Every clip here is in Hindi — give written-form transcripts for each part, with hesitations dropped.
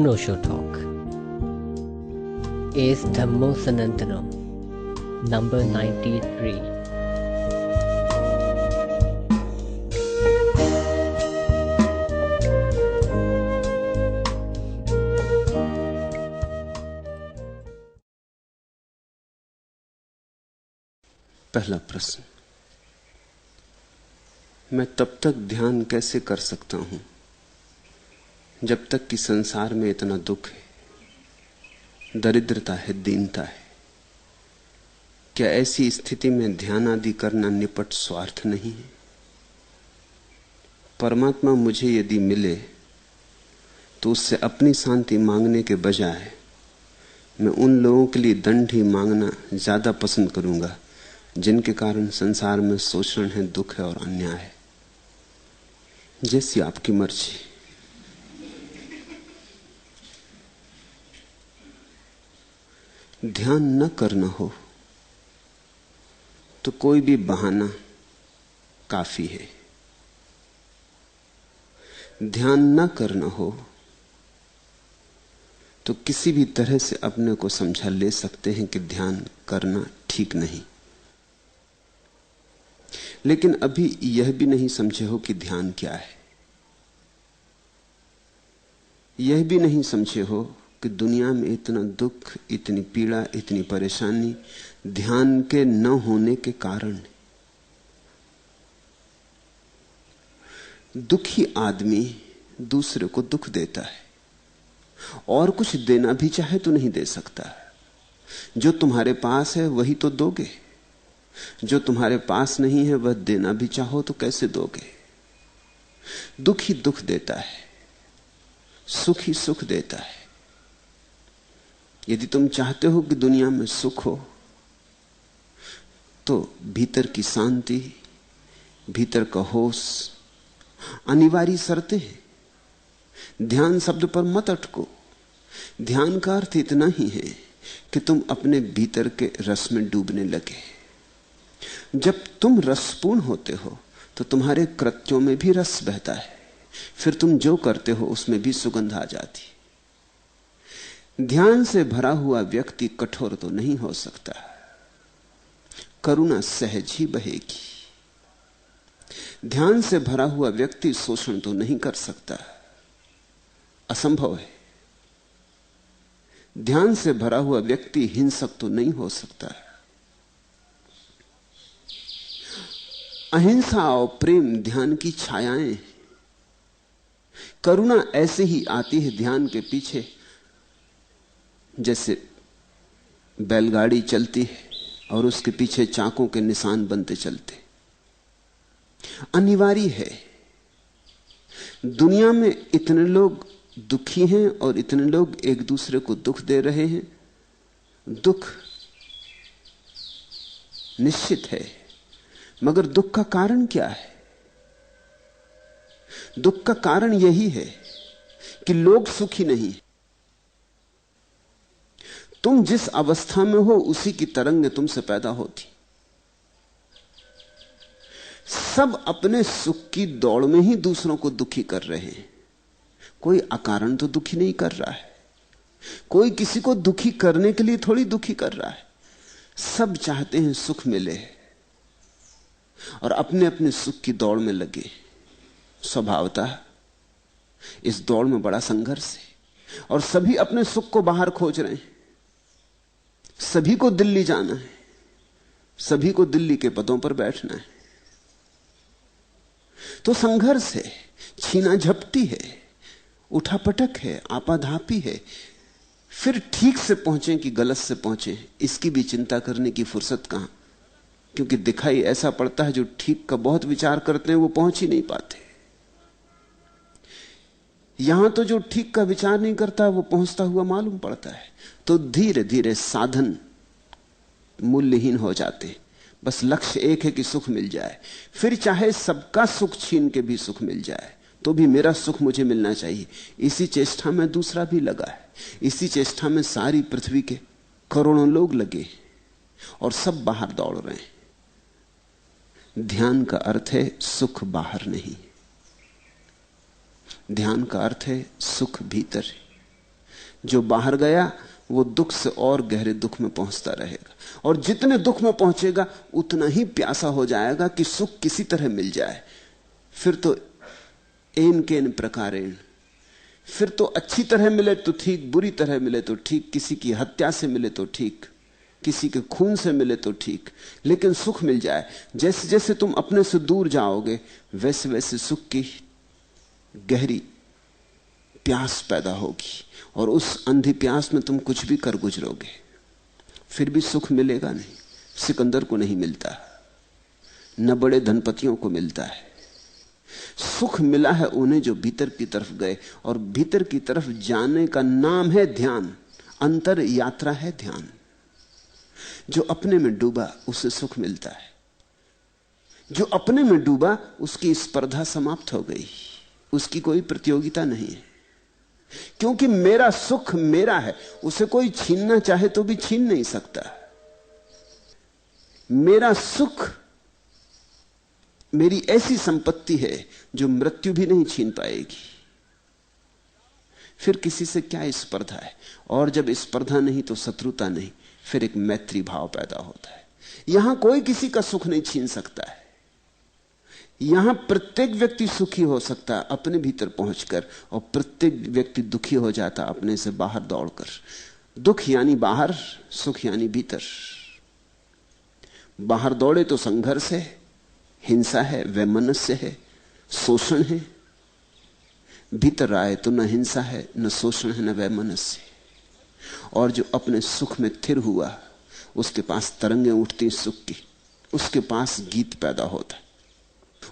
An Osho Talk is Dhammo Sanantanam, number 93. पहला प्रश्न, मैं तब तक ध्यान कैसे कर सकता हूं जब तक कि संसार में इतना दुख है, दरिद्रता है, दीनता है। क्या ऐसी स्थिति में ध्यान आदि करना निपट स्वार्थ नहीं है? परमात्मा मुझे यदि मिले तो उससे अपनी शांति मांगने के बजाय मैं उन लोगों के लिए दंड ही मांगना ज्यादा पसंद करूंगा जिनके कारण संसार में शोषण है, दुख है और अन्याय है। जैसी आपकी मर्जी। ध्यान न करना हो तो कोई भी बहाना काफी है। ध्यान न करना हो तो किसी भी तरह से अपने को समझा ले सकते हैं कि ध्यान करना ठीक नहीं। लेकिन अभी यह भी नहीं समझे हो कि ध्यान क्या है। यह भी नहीं समझे हो कि दुनिया में इतना दुख, इतनी पीड़ा, इतनी परेशानी ध्यान के न होने के कारण। दुखी आदमी दूसरे को दुख देता है और कुछ देना भी चाहे तो नहीं दे सकता। जो तुम्हारे पास है वही तो दोगे, जो तुम्हारे पास नहीं है वह देना भी चाहो तो कैसे दोगे? दुखी दुख देता है, सुखी सुख देता है। यदि तुम चाहते हो कि दुनिया में सुख हो तो भीतर की शांति, भीतर का होश अनिवार्य शर्तें हैं। ध्यान शब्द पर मत अटको। ध्यान का अर्थ इतना ही है कि तुम अपने भीतर के रस में डूबने लगे। जब तुम रसपूर्ण होते हो तो तुम्हारे कृत्यों में भी रस बहता है, फिर तुम जो करते हो उसमें भी सुगंध आ जाती। ध्यान से भरा हुआ व्यक्ति कठोर तो नहीं हो सकता, करुणा सहज ही बहेगी। ध्यान से भरा हुआ व्यक्ति शोषण तो नहीं कर सकता, असंभव है। ध्यान से भरा हुआ व्यक्ति हिंसक तो नहीं हो सकता। अहिंसा और प्रेम ध्यान की छायाएं। करुणा ऐसे ही आती है ध्यान के पीछे, जैसे बैलगाड़ी चलती है और उसके पीछे चाकों के निशान बनते चलते। अनिवार्य है। दुनिया में इतने लोग दुखी हैं और इतने लोग एक दूसरे को दुख दे रहे हैं। दुख निश्चित है, मगर दुख का कारण क्या है? दुख का कारण यही है कि लोग सुखी नहीं। तुम जिस अवस्था में हो उसी की तरंग तुमसे पैदा होती। सब अपने सुख की दौड़ में ही दूसरों को दुखी कर रहे हैं। कोई अकारण तो दुखी नहीं कर रहा है, कोई किसी को दुखी करने के लिए थोड़ी दुखी कर रहा है। सब चाहते हैं सुख मिले और अपने अपने सुख की दौड़ में लगे। स्वभावतः इस दौड़ में बड़ा संघर्ष है और सभी अपने सुख को बाहर खोज रहे हैं। सभी को दिल्ली जाना है, सभी को दिल्ली के पदों पर बैठना है। तो संघर्ष है, छीना झपटी है, उठापटक है, आपाधापी है। फिर ठीक से पहुंचे कि गलत से पहुंचे, इसकी भी चिंता करने की फुर्सत कहां? क्योंकि दिखाई ऐसा पड़ता है जो ठीक का बहुत विचार करते हैं वो पहुंच ही नहीं पाते। यहां तो जो ठीक का विचार नहीं करता वो पहुंचता हुआ मालूम पड़ता है। तो धीरे धीरे साधन मूल्यहीन हो जाते। बस लक्ष्य एक है कि सुख मिल जाए। फिर चाहे सबका सुख छीन के भी सुख मिल जाए तो भी मेरा सुख मुझे मिलना चाहिए। इसी चेष्टा में दूसरा भी लगा है। इसी चेष्टा में सारी पृथ्वी के करोड़ों लोग लगे और सब बाहर दौड़ रहे हैं। ध्यान का अर्थ है सुख बाहर नहीं, ध्यान का अर्थ है सुख भीतर है। जो बाहर गया वो दुख से और गहरे दुख में पहुंचता रहेगा, और जितने दुख में पहुंचेगा उतना ही प्यासा हो जाएगा कि सुख किसी तरह मिल जाए। फिर तो एन केन प्रकारेण, फिर तो अच्छी तरह मिले तो ठीक, बुरी तरह मिले तो ठीक, किसी की हत्या से मिले तो ठीक, किसी के खून से मिले तो ठीक, लेकिन सुख मिल जाए। जैसे जैसे तुम अपने से दूर जाओगे वैसे वैसे सुख की गहरी प्यास पैदा होगी, और उस अंधी प्यास में तुम कुछ भी कर गुजरोगे, फिर भी सुख मिलेगा नहीं। सिकंदर को नहीं मिलता, न बड़े धनपतियों को मिलता है। सुख मिला है उन्हें जो भीतर की तरफ गए, और भीतर की तरफ जाने का नाम है ध्यान, अंतर यात्रा है ध्यान। जो अपने में डूबा उसे सुख मिलता है, जो अपने में डूबा उसकी स्पर्धा समाप्त हो गई, उसकी कोई प्रतियोगिता नहीं है, क्योंकि मेरा सुख मेरा है, उसे कोई छीनना चाहे तो भी छीन नहीं सकता। मेरा सुख मेरी ऐसी संपत्ति है जो मृत्यु भी नहीं छीन पाएगी। फिर किसी से क्या स्पर्धा है, और जब स्पर्धा नहीं तो शत्रुता नहीं, फिर एक मैत्री भाव पैदा होता है। यहां कोई किसी का सुख नहीं छीन सकता है। यहां प्रत्येक व्यक्ति सुखी हो सकता है अपने भीतर पहुंचकर, और प्रत्येक व्यक्ति दुखी हो जाता अपने से बाहर दौड़कर। दुख यानी बाहर, सुख यानी भीतर। बाहर दौड़े तो संघर्ष है, हिंसा है, वैमनस्य है, शोषण है। भीतर आए तो न हिंसा है, न शोषण है, न वैमनस्य है। और जो अपने सुख में थिर हुआ उसके पास तरंगें उठती सुख की, उसके पास गीत पैदा होता है,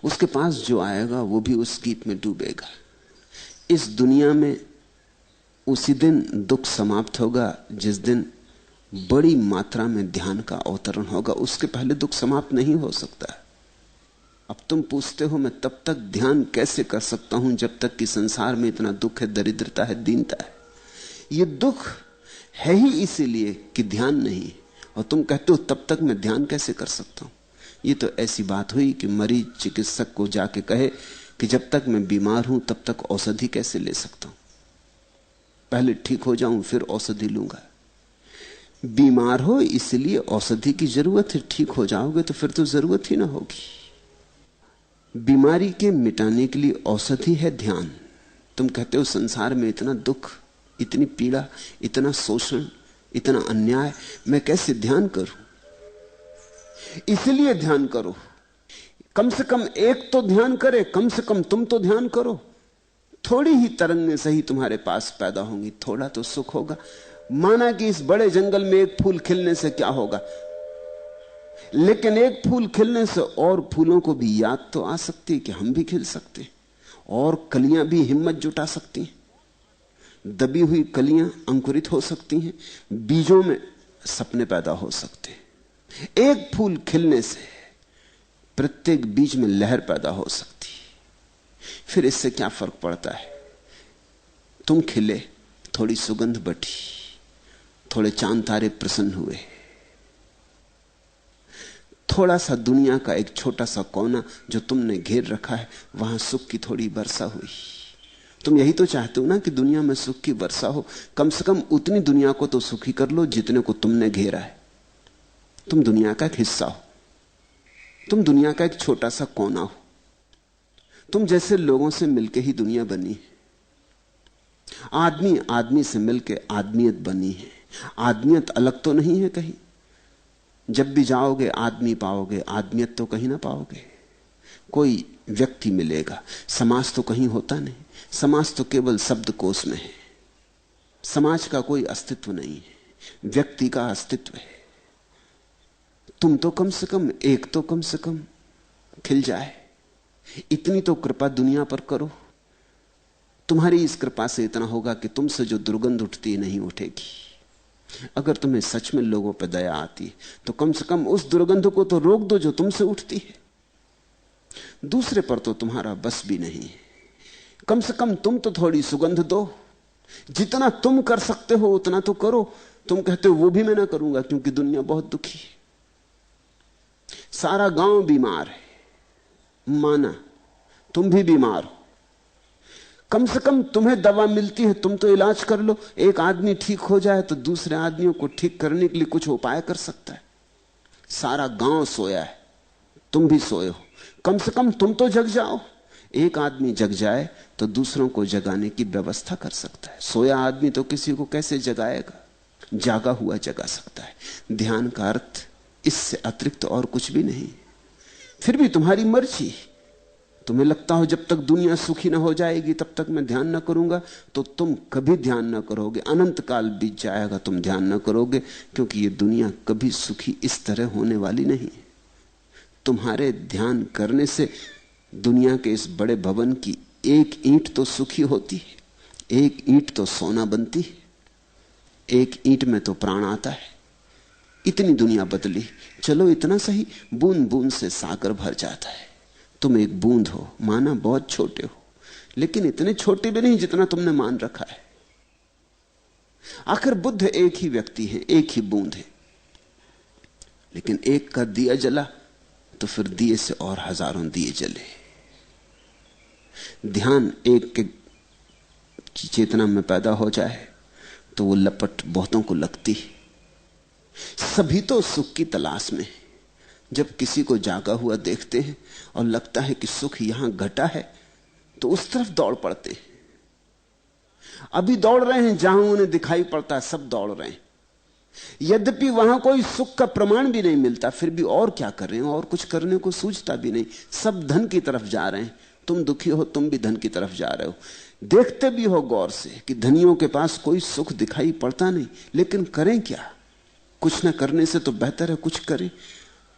उसके पास जो आएगा वो भी उस गीत में डूबेगा। इस दुनिया में उसी दिन दुख समाप्त होगा जिस दिन बड़ी मात्रा में ध्यान का अवतरण होगा, उसके पहले दुख समाप्त नहीं हो सकता। अब तुम पूछते हो मैं तब तक ध्यान कैसे कर सकता हूं जब तक कि संसार में इतना दुख है, दरिद्रता है, दीनता है। ये दुख है ही इसीलिए कि ध्यान नहीं, और तुम कहते हो तब तक मैं ध्यान कैसे कर सकता हूं। ये तो ऐसी बात हुई कि मरीज चिकित्सक को जाके कहे कि जब तक मैं बीमार हूं तब तक औषधि कैसे ले सकता हूं, पहले ठीक हो जाऊं फिर औषधि लूंगा। बीमार हो इसलिए औषधि की जरूरत है, ठीक हो जाओगे तो फिर तो जरूरत ही ना होगी। बीमारी के मिटाने के लिए औषधि है ध्यान। तुम कहते हो संसार में इतना दुख, इतनी पीड़ा, इतना शोषण, इतना अन्याय, मैं कैसे ध्यान करूं। इसलिए ध्यान करो, कम से कम एक तो ध्यान करे, कम से कम तुम तो ध्यान करो। थोड़ी ही तरंगें सही तुम्हारे पास पैदा होंगी, थोड़ा तो सुख होगा। माना कि इस बड़े जंगल में एक फूल खिलने से क्या होगा, लेकिन एक फूल खिलने से और फूलों को भी याद तो आ सकती है कि हम भी खिल सकते, और कलियां भी हिम्मत जुटा सकती हैं, दबी हुई कलियां अंकुरित हो सकती हैं, बीजों में सपने पैदा हो सकते हैं। एक फूल खिलने से प्रत्येक बीज में लहर पैदा हो सकती है। फिर इससे क्या फर्क पड़ता है, तुम खिले, थोड़ी सुगंध बटी, थोड़े चांद तारे प्रसन्न हुए, थोड़ा सा दुनिया का एक छोटा सा कोना जो तुमने घेर रखा है वहां सुख की थोड़ी वर्षा हुई। तुम यही तो चाहते हो ना कि दुनिया में सुख की वर्षा हो। कम से कम उतनी दुनिया को तो सुखी कर लो जितने को तुमने घेरा है। तुम दुनिया का एक हिस्सा हो, तुम दुनिया का एक छोटा सा कोना हो। तुम जैसे लोगों से मिलके ही दुनिया बनी है। आदमी आदमी से मिलके आदमियत बनी है। आदमियत अलग तो नहीं है कहीं। जब भी जाओगे आदमी पाओगे, आदमियत तो कहीं ना पाओगे। कोई व्यक्ति मिलेगा, समाज तो कहीं होता नहीं। समाज तो केवल शब्दकोश में है। समाज का कोई अस्तित्व नहीं है, व्यक्ति का अस्तित्व है। तुम तो कम से कम, एक तो कम से कम खिल जाए, इतनी तो कृपा दुनिया पर करो। तुम्हारी इस कृपा से इतना होगा कि तुमसे जो दुर्गंध उठती नहीं उठेगी। अगर तुम्हें सच में लोगों पर दया आती है तो कम से कम उस दुर्गंध को तो रोक दो जो तुमसे उठती है। दूसरे पर तो तुम्हारा बस भी नहीं है। कम से कम तुम तो थोड़ी सुगंध दो। जितना तुम कर सकते हो उतना तो करो। तुम कहते हो वो भी मैं ना करूंगा क्योंकि दुनिया बहुत दुखी है, सारा गांव बीमार है। माना तुम भी बीमार हो, कम से कम तुम्हें दवा मिलती है, तुम तो इलाज कर लो। एक आदमी ठीक हो जाए तो दूसरे आदमियों को ठीक करने के लिए कुछ उपाय कर सकता है। सारा गांव सोया है, तुम भी सोए हो, कम से कम तुम तो जग जाओ। एक आदमी जग जाए तो दूसरों को जगाने की व्यवस्था कर सकता है। सोया आदमी तो किसी को कैसे जगाएगा? जागा हुआ जगा सकता है। ध्यान का अर्थ इससे अतिरिक्त और कुछ भी नहीं। फिर भी तुम्हारी मर्जी, तुम्हें लगता हो जब तक दुनिया सुखी ना हो जाएगी तब तक मैं ध्यान ना करूंगा, तो तुम कभी ध्यान ना करोगे। अनंत काल बीत जाएगा, तुम ध्यान ना करोगे, क्योंकि ये दुनिया कभी सुखी इस तरह होने वाली नहीं। तुम्हारे ध्यान करने से दुनिया के इस बड़े भवन की एक ईंट तो सुखी होती है, एक ईंट तो सोना बनती है, एक ईंट में तो प्राण आता है। इतनी दुनिया बदली, चलो इतना सही, बूंद बूंद से सागर भर जाता है। तुम एक बूंद हो, माना बहुत छोटे हो, लेकिन इतने छोटे भी नहीं जितना तुमने मान रखा है। आखिर बुद्ध एक ही व्यक्ति है, एक ही बूंद है, लेकिन एक का दिया जला तो फिर दिए से और हजारों दिए जले। ध्यान एक के चेतना में पैदा हो जाए तो वो लपट बहुतों को लगती है। सभी तो सुख की तलाश में है। जब किसी को जागा हुआ देखते हैं और लगता है कि सुख यहां घटा है तो उस तरफ दौड़ पड़ते हैं। अभी दौड़ रहे हैं जहां उन्हें दिखाई पड़ता है, सब दौड़ रहे हैं। यद्यपि वहां कोई सुख का प्रमाण भी नहीं मिलता, फिर भी और क्या कर रहे हैं, और कुछ करने को सूझता भी नहीं। सब धन की तरफ जा रहे हैं। तुम दुखी हो, तुम भी धन की तरफ जा रहे हो। देखते भी हो गौर से कि धनियों के पास कोई सुख दिखाई पड़ता नहीं, लेकिन करें क्या? कुछ न करने से तो बेहतर है कुछ करें,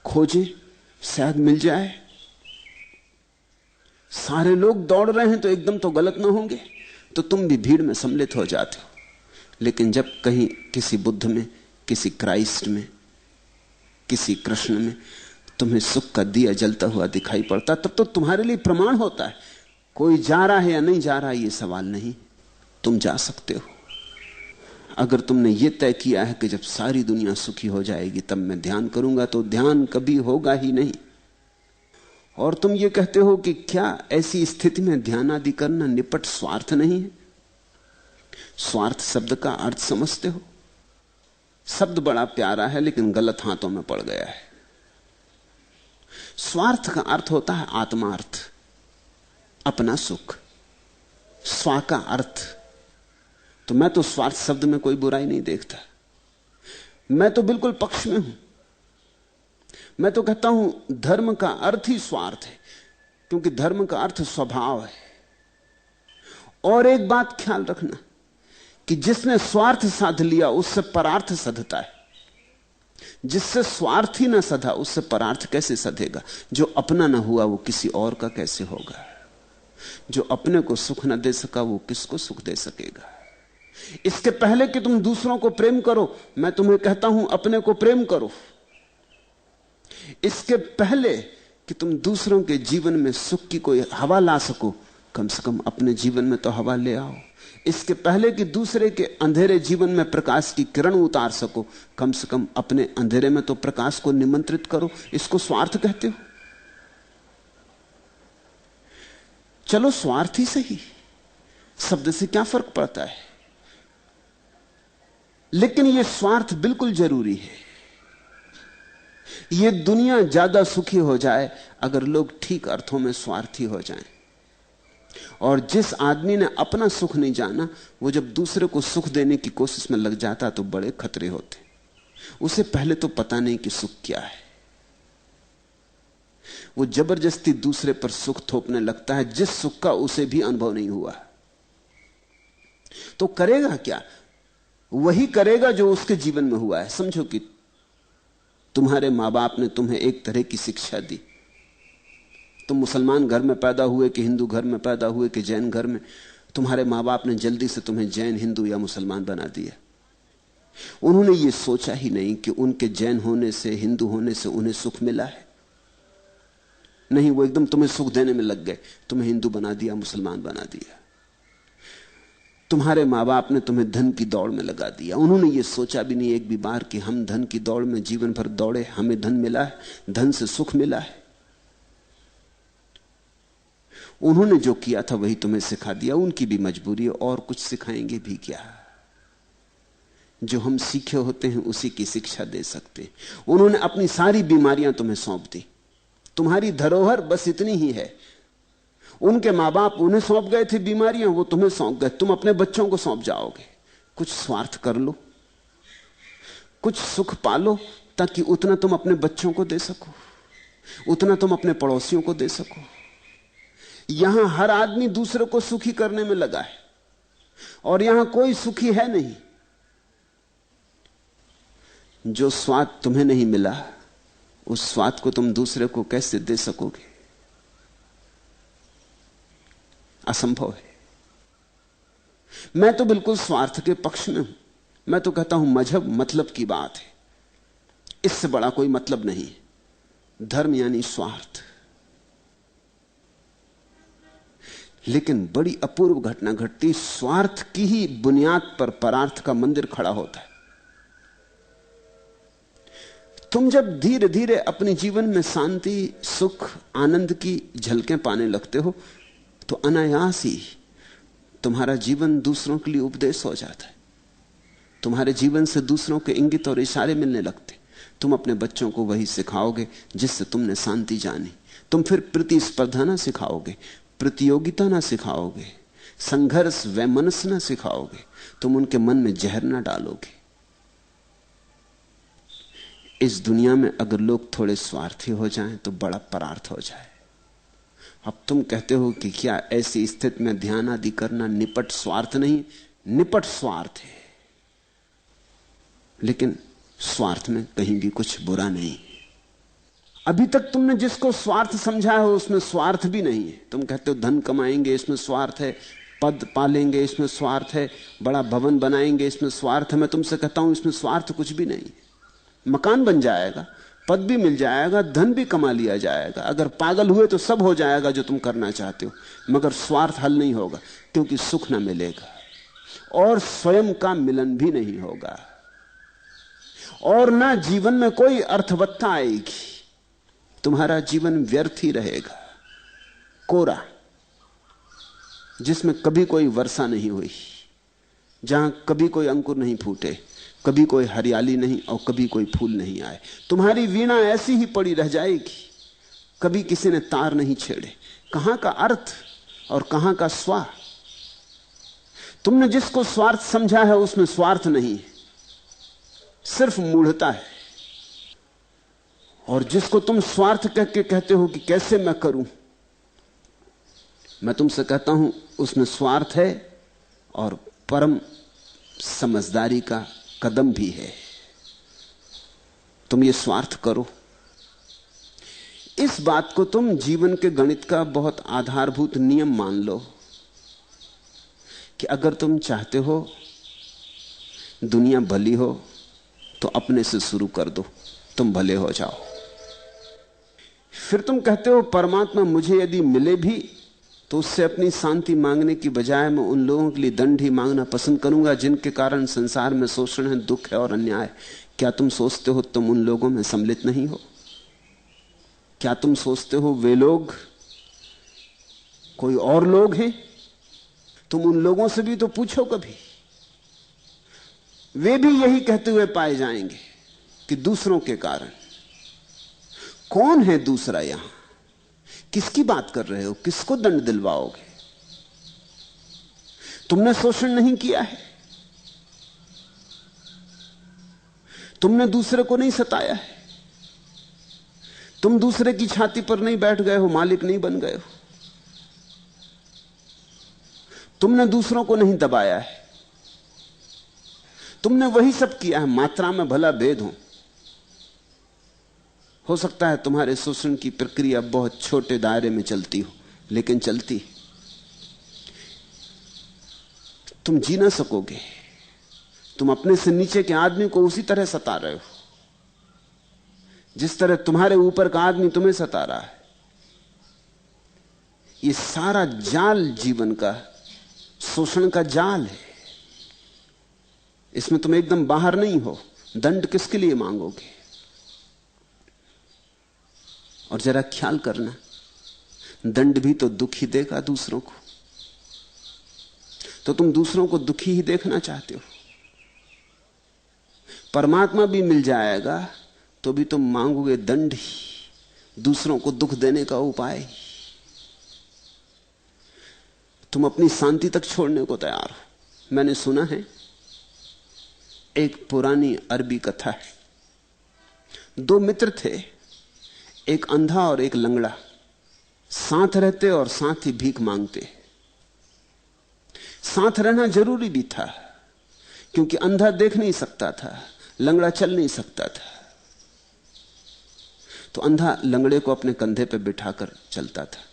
खोजें, शायद मिल जाए। सारे लोग दौड़ रहे हैं तो एकदम तो गलत ना होंगे, तो तुम भी भीड़ में सम्मिलित हो जाते हो। लेकिन जब कहीं किसी बुद्ध में, किसी क्राइस्ट में, किसी कृष्ण में तुम्हें सुख का दिया जलता हुआ दिखाई पड़ता, तब तो तुम्हारे लिए प्रमाण होता है। कोई जा रहा है या नहीं जा रहा ये सवाल नहीं, तुम जा सकते हो। अगर तुमने ये तय किया है कि जब सारी दुनिया सुखी हो जाएगी तब मैं ध्यान करूंगा, तो ध्यान कभी होगा ही नहीं। और तुम ये कहते हो कि क्या ऐसी स्थिति में ध्यान आदि करना निपट स्वार्थ नहीं है? स्वार्थ शब्द का अर्थ समझते हो? शब्द बड़ा प्यारा है लेकिन गलत हाथों में पड़ गया है। स्वार्थ का अर्थ होता है आत्मार्थ, अपना सुख। स्वा का अर्थ, तो मैं तो स्वार्थ शब्द में कोई बुराई नहीं देखता। मैं तो बिल्कुल पक्ष में हूं। मैं तो कहता हूं धर्म का अर्थ ही स्वार्थ है, क्योंकि धर्म का अर्थ स्वभाव है। और एक बात ख्याल रखना कि जिसने स्वार्थ साध लिया उससे परार्थ सधता है। जिससे स्वार्थ ही ना सधा उससे परार्थ कैसे सधेगा? जो अपना ना हुआ वो किसी और का कैसे होगा? जो अपने को सुख न दे सका वो किसको सुख दे सकेगा? इसके पहले कि तुम दूसरों को प्रेम करो, मैं तुम्हें कहता हूं अपने को प्रेम करो। इसके पहले कि तुम दूसरों के जीवन में सुख की कोई हवा ला सको, कम से कम अपने जीवन में तो हवा ले आओ। इसके पहले कि दूसरे के अंधेरे जीवन में प्रकाश की किरण उतार सको, कम से कम अपने अंधेरे में तो प्रकाश को निमंत्रित करो। इसको स्वार्थ कहते हो? चलो स्वार्थ ही सही, शब्द से क्या फर्क पड़ता है, लेकिन यह स्वार्थ बिल्कुल जरूरी है। यह दुनिया ज्यादा सुखी हो जाए अगर लोग ठीक अर्थों में स्वार्थी हो जाएं। और जिस आदमी ने अपना सुख नहीं जाना, वो जब दूसरे को सुख देने की कोशिश में लग जाता तो बड़े खतरे होते। उसे पहले तो पता नहीं कि सुख क्या है। वो जबरदस्ती दूसरे पर सुख थोपने लगता है जिस सुख का उसे भी अनुभव नहीं हुआ। तो करेगा क्या? वही करेगा जो उसके जीवन में हुआ है। समझो कि तुम्हारे मां बाप ने तुम्हें एक तरह की शिक्षा दी। तुम मुसलमान घर में पैदा हुए कि हिंदू घर में पैदा हुए कि जैन घर में, तुम्हारे मां बाप ने जल्दी से तुम्हें जैन, हिंदू या मुसलमान बना दिया। उन्होंने ये सोचा ही नहीं कि उनके जैन होने से, हिंदू होने से उन्हें सुख मिला है। नहीं, वो एकदम तुम्हें सुख देने में लग गए, तुम्हें हिंदू बना दिया, मुसलमान बना दिया। तुम्हारे मां बाप ने तुम्हें धन की दौड़ में लगा दिया। उन्होंने ये सोचा भी नहीं एक भी बार कि हम धन की दौड़ में जीवन भर दौड़े, हमें धन मिला है, धन से सुख मिला है। उन्होंने जो किया था वही तुम्हें सिखा दिया, उनकी भी मजबूरी है, और कुछ सिखाएंगे भी क्या? जो हम सीखे होते हैं उसी की शिक्षा दे सकते हैं। उन्होंने अपनी सारी बीमारियां तुम्हें सौंप दी, तुम्हारी धरोहर बस इतनी ही है। उनके मां बाप उन्हें सौंप गए थे बीमारियां, वो तुम्हें सौंप गए, तुम अपने बच्चों को सौंप जाओगे। कुछ स्वार्थ कर लो, कुछ सुख पालो, ताकि उतना तुम अपने बच्चों को दे सको, उतना तुम अपने पड़ोसियों को दे सको। यहां हर आदमी दूसरे को सुखी करने में लगा है, और यहां कोई सुखी है नहीं। जो स्वाद तुम्हें नहीं मिला, उस स्वाद को तुम दूसरे को कैसे दे सकोगे? असंभव है। मैं तो बिल्कुल स्वार्थ के पक्ष में हूं। मैं तो कहता हूं मजहब मतलब की बात है, इससे बड़ा कोई मतलब नहीं है। धर्म यानी स्वार्थ। लेकिन बड़ी अपूर्व घटना घटती, स्वार्थ की ही बुनियाद पर परार्थ का मंदिर खड़ा होता है। तुम जब धीरे धीरे अपने जीवन में शांति, सुख, आनंद की झलकें पाने लगते हो, तो अनायास ही तुम्हारा जीवन दूसरों के लिए उपदेश हो जाता है। तुम्हारे जीवन से दूसरों के इंगित और इशारे मिलने लगते। तुम अपने बच्चों को वही सिखाओगे जिससे तुमने शांति जानी। तुम फिर प्रतिस्पर्धा ना सिखाओगे, प्रतियोगिता ना सिखाओगे, संघर्ष वैमनस्य ना सिखाओगे। तुम उनके मन में जहर ना डालोगे। इस दुनिया में अगर लोग थोड़े स्वार्थी हो जाएं तो बड़ा परार्थ हो जाए। अब तुम कहते हो कि क्या ऐसी स्थिति में ध्यान आदि करना निपट स्वार्थ नहीं? निपट स्वार्थ है, लेकिन स्वार्थ में कहीं भी कुछ बुरा नहीं। अभी तक तुमने जिसको स्वार्थ समझा है उसमें स्वार्थ भी नहीं है। तुम कहते हो धन कमाएंगे, इसमें स्वार्थ है, पद पालेंगे, इसमें स्वार्थ है, बड़ा भवन बनाएंगे, इसमें स्वार्थ है। मैं तुमसे कहता हूं इसमें स्वार्थ कुछ भी नहीं। मकान बन जाएगा, पद भी मिल जाएगा, धन भी कमा लिया जाएगा। अगर पागल हुए तो सब हो जाएगा जो तुम करना चाहते हो, मगर स्वार्थ हल नहीं होगा, क्योंकि सुख ना मिलेगा और स्वयं का मिलन भी नहीं होगा, और ना जीवन में कोई अर्थवत्ता आएगी। तुम्हारा जीवन व्यर्थ ही रहेगा, कोरा, जिसमें कभी कोई वर्षा नहीं हुई, जहां कभी कोई अंकुर नहीं फूटे, कभी कोई हरियाली नहीं और कभी कोई फूल नहीं आए। तुम्हारी वीणा ऐसी ही पड़ी रह जाएगी, कभी किसी ने तार नहीं छेड़े। कहां का अर्थ और कहां का स्वा? तुमने जिसको स्वार्थ समझा है उसमें स्वार्थ नहीं है, सिर्फ मूढ़ता है। और जिसको तुम स्वार्थ कह के कहते हो कि कैसे मैं करूं, मैं तुमसे कहता हूं उसमें स्वार्थ है और परम समझदारी का कदम भी है। तुम ये स्वार्थ करो। इस बात को तुम जीवन के गणित का बहुत आधारभूत नियम मान लो कि अगर तुम चाहते हो दुनिया भली हो तो अपने से शुरू कर दो, तुम भले हो जाओ। फिर तुम कहते हो परमात्मा मुझे यदि मिले भी तो उससे अपनी शांति मांगने की बजाय मैं उन लोगों के लिए दंड ही मांगना पसंद करूंगा जिनके कारण संसार में शोषण है, दुख है और अन्याय। क्या तुम सोचते हो तुम उन लोगों में सम्मिलित नहीं हो? क्या तुम सोचते हो वे लोग कोई और लोग हैं? तुम उन लोगों से भी तो पूछो कभी। वे भी यही कहते हुए पाए जाएंगे कि दूसरों के कारण। कौन है दूसरा? यहां किसकी बात कर रहे हो? किसको दंड दिलवाओगे? तुमने शोषण नहीं किया है, तुमने दूसरे को नहीं सताया है, तुम दूसरे की छाती पर नहीं बैठ गए हो, मालिक नहीं बन गए हो, तुमने दूसरों को नहीं दबाया है। तुमने वही सब किया है, मात्रा में भला भेद हो सकता है तुम्हारे शोषण की प्रक्रिया बहुत छोटे दायरे में चलती हो, लेकिन चलती। तुम जी ना सकोगे। तुम अपने से नीचे के आदमी को उसी तरह सता रहे हो जिस तरह तुम्हारे ऊपर का आदमी तुम्हें सता रहा है। ये सारा जाल जीवन का शोषण का जाल है। इसमें तुम एकदम बाहर नहीं हो। दंड किसके लिए मांगोगे? और जरा ख्याल करना, दंड भी तो दुख ही देगा दूसरों को। तो तुम दूसरों को दुखी ही देखना चाहते हो। परमात्मा भी मिल जाएगा तो भी तुम मांगोगे दंड ही, दूसरों को दुख देने का उपाय। तुम अपनी शांति तक छोड़ने को तैयार हो। मैंने सुना है, एक पुरानी अरबी कथा है। दो मित्र थे, एक अंधा और एक लंगड़ा, साथ रहते और साथ ही भीख मांगते। साथ रहना जरूरी भी था, क्योंकि अंधा देख नहीं सकता था, लंगड़ा चल नहीं सकता था। तो अंधा लंगड़े को अपने कंधे पर बिठाकर चलता था।